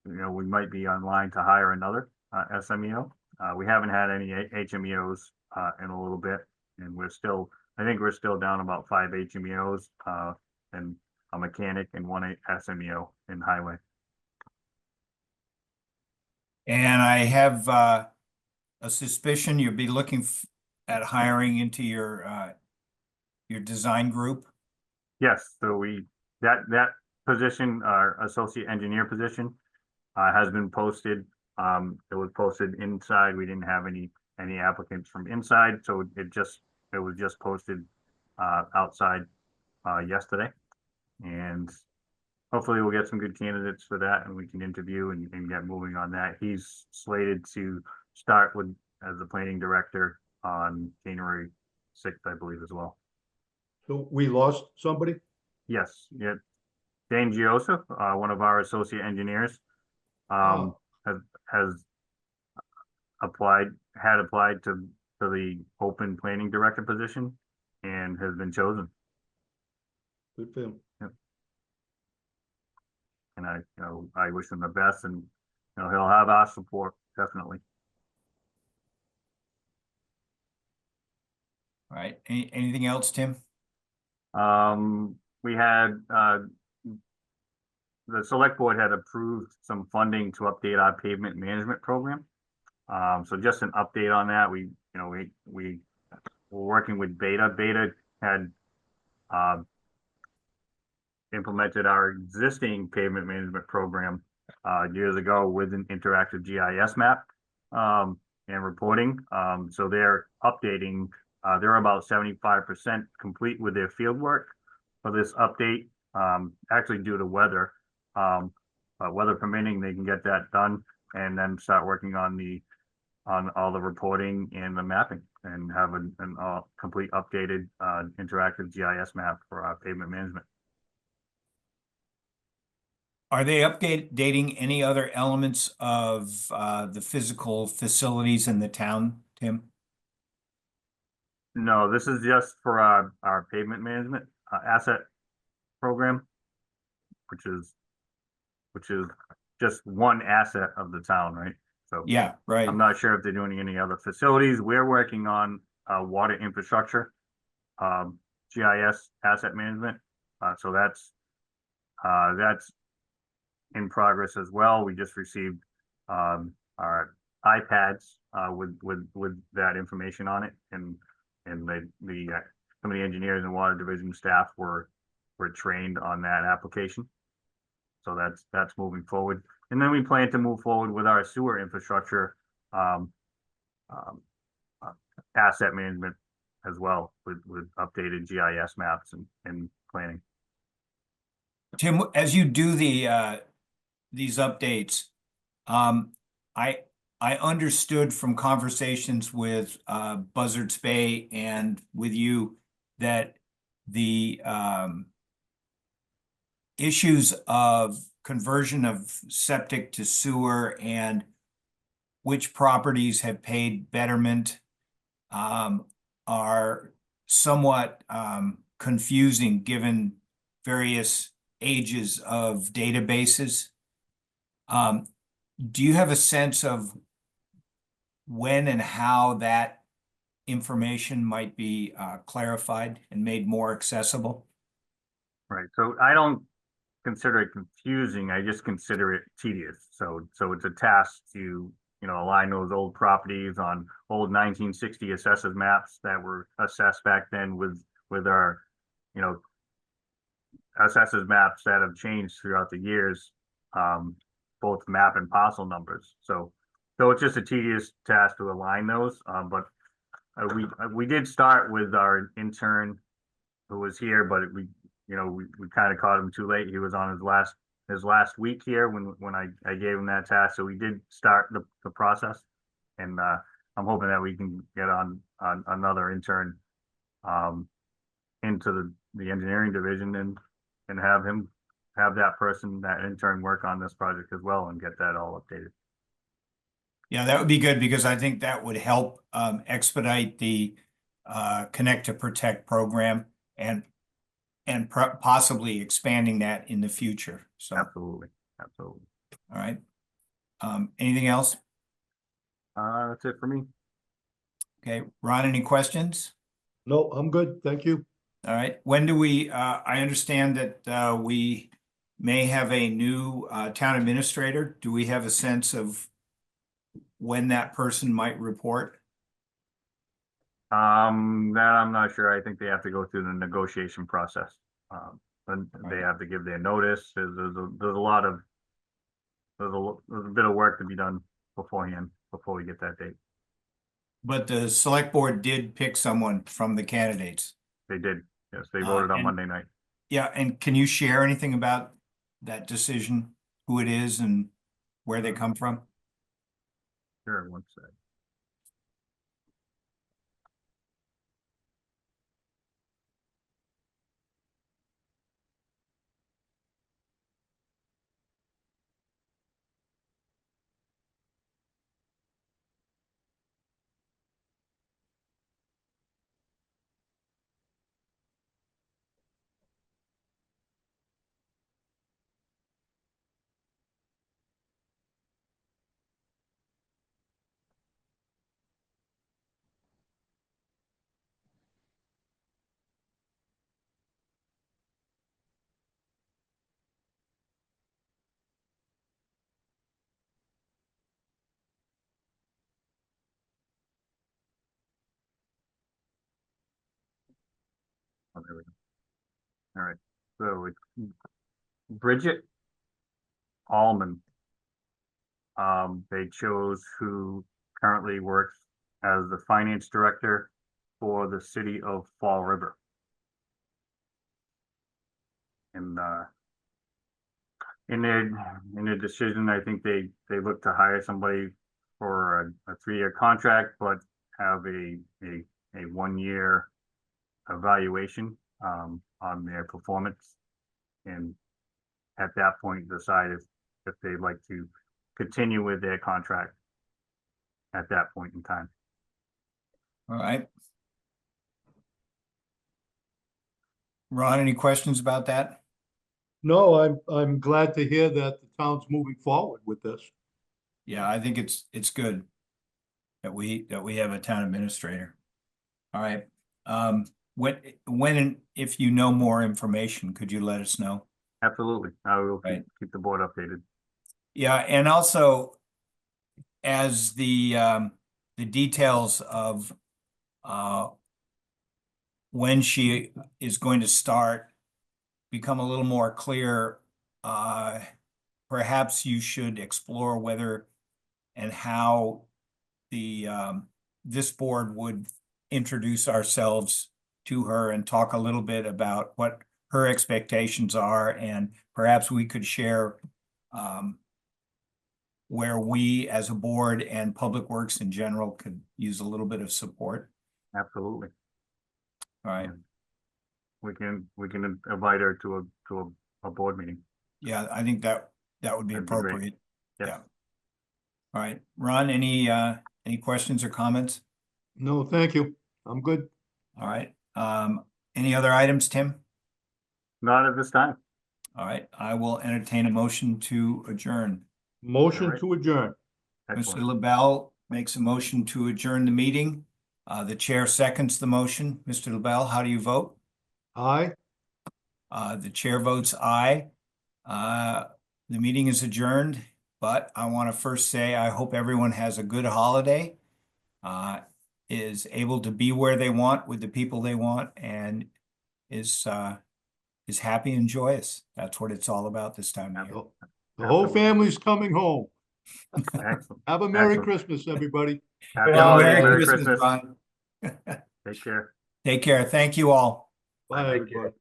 Speaker 2: we might be online to hire another SMEO. We haven't had any HMEOs in a little bit, and I think we're still down about 5 HMEOs and a mechanic and 1 SMEO in highway.
Speaker 1: And I have a suspicion you'll be looking at hiring into your design group.
Speaker 2: Yes, so that position, our associate engineer position, has been posted. It was posted inside. We didn't have any applicants from inside, so it was just posted outside yesterday. And hopefully we'll get some good candidates for that and we can interview and get moving on that. He's slated to start as the planning director on January 6th, I believe, as well.
Speaker 3: So we lost somebody?
Speaker 2: Yes, yeah. Dane Giosa, one of our associate engineers,
Speaker 3: Oh.
Speaker 2: has applied to the open planning director position and has been chosen.
Speaker 3: Good for him.
Speaker 2: And I wish him the best, and he'll have our support, definitely.
Speaker 1: All right. Anything else, Tim?
Speaker 2: We had the select board had approved some funding to update our pavement management program. So just an update on that. We were working with Beta. Beta had implemented our existing pavement management program years ago with an interactive GIS map and reporting. So they're updating. They're about 75% complete with their field work for this update. Actually, due to weather, weather permitting, they can get that done and then start working on all the reporting and the mapping and have an complete updated interactive GIS map for our pavement management.
Speaker 1: Are they updating any other elements of the physical facilities in the town, Tim?
Speaker 2: No, this is just for our pavement management asset program, which is just one asset of the town, right? So
Speaker 1: Yeah, right.
Speaker 2: I'm not sure if they're doing any other facilities. We're working on water infrastructure, GIS asset management. So that's in progress as well. We just received our iPads with that information on it, and some of the engineers and water division staff were trained on that application. So that's moving forward. And then we plan to move forward with our sewer infrastructure asset management as well, with updated GIS maps and planning.
Speaker 1: Tim, as you do these updates, I understood from conversations with Buzzards Bay and with you that the issues of conversion of septic to sewer and which properties have paid betterment are somewhat confusing given various ages of databases. Do you have a sense of when and how that information might be clarified and made more accessible?
Speaker 2: Right. So I don't consider it confusing. I just consider it tedious. So it's a task to, align those old properties on old 1960 assessors maps that were assessed back then with our, assessors maps that have changed throughout the years, both map and parcel numbers. So it's just a tedious task to align those. But we did start with our intern who was here, but we kind of caught him too late. He was on his last week here when I gave him that task. So we did start the process, and I'm hoping that we can get on another intern into the engineering division and have that intern work on this project as well and get that all updated.
Speaker 1: Yeah, that would be good because I think that would help expedite the Connect to Protect program and possibly expanding that in the future. So,
Speaker 2: Absolutely.
Speaker 1: all right. Anything else?
Speaker 2: That's it for me.
Speaker 1: Okay, Ron, any questions?
Speaker 3: No, I'm good. Thank you.
Speaker 1: All right, when do we, I understand that we may have a new town administrator. Do we have a sense of when that person might report?
Speaker 2: That I'm not sure. I think they have to go through the negotiation process. And they have to give their notice. There's a lot of, there's a bit of work to be done beforehand, before we get that date.
Speaker 1: But the select board did pick someone from the candidates.
Speaker 2: They did. Yes, they voted on
Speaker 1: and-
Speaker 2: Monday night.
Speaker 1: Yeah, and can you share anything about that decision, who it is and where they come from?
Speaker 2: Sure, one sec. Oh, there we go. All right, so it's Bridget Allman. They chose who currently works as the finance director for the city of Fall River. And in their decision, I think they look to hire somebody for a 3-year contract, but have a 1-year evaluation on their performance, and at that point decide if they'd like to continue with their contract at that point in time.
Speaker 1: All right. Ron, any questions about that?
Speaker 3: No, I'm glad to hear that the town's moving forward with this.
Speaker 1: Yeah, I think it's good that we have a town administrator. All right. When and if you know more information, could you let us know?
Speaker 2: Absolutely, I will
Speaker 1: Right.
Speaker 2: keep the board updated.
Speaker 1: Yeah, and also as the details of when she is going to start become a little more clear, perhaps you should explore whether and how the this board would introduce ourselves to her and talk a little bit about what her expectations are, and perhaps we could share where we as a board and Public Works in general could use a little bit of support.
Speaker 2: Absolutely.
Speaker 1: All right.
Speaker 2: We can invite her to a board meeting.
Speaker 1: Yeah, I think that would be
Speaker 2: That'd be great.
Speaker 1: appropriate.
Speaker 2: Yes.
Speaker 1: Yeah. All right. Ron, any questions or comments?
Speaker 3: No, thank you. I'm good.
Speaker 1: All right. Any other items, Tim?
Speaker 2: Not at this time.
Speaker 1: All right, I will entertain a motion to adjourn.
Speaker 3: Motion
Speaker 2: Alright.
Speaker 3: to adjourn.
Speaker 1: Mr.
Speaker 2: Excellent.
Speaker 1: LaBelle makes a motion to adjourn the meeting. The chair seconds the motion. Mr. LaBelle, how do you vote?
Speaker 3: Aye.
Speaker 1: The chair votes aye. The meeting is adjourned, but I want to first say I hope everyone has a good holiday, is able to be where they want with the people they want, and is happy and joyous. That's what it's all about this time of year.
Speaker 3: The whole family's coming home.
Speaker 2: Excellent.
Speaker 3: Have a Merry
Speaker 2: Excellent.
Speaker 3: Christmas, everybody.
Speaker 2: Happy
Speaker 1: Yeah,
Speaker 2: holidays,
Speaker 1: Merry Christmas, Ron.
Speaker 2: Take care.
Speaker 1: Take care. Thank you all.
Speaker 3: Bye,
Speaker 2: Thank you.
Speaker 3: everybody.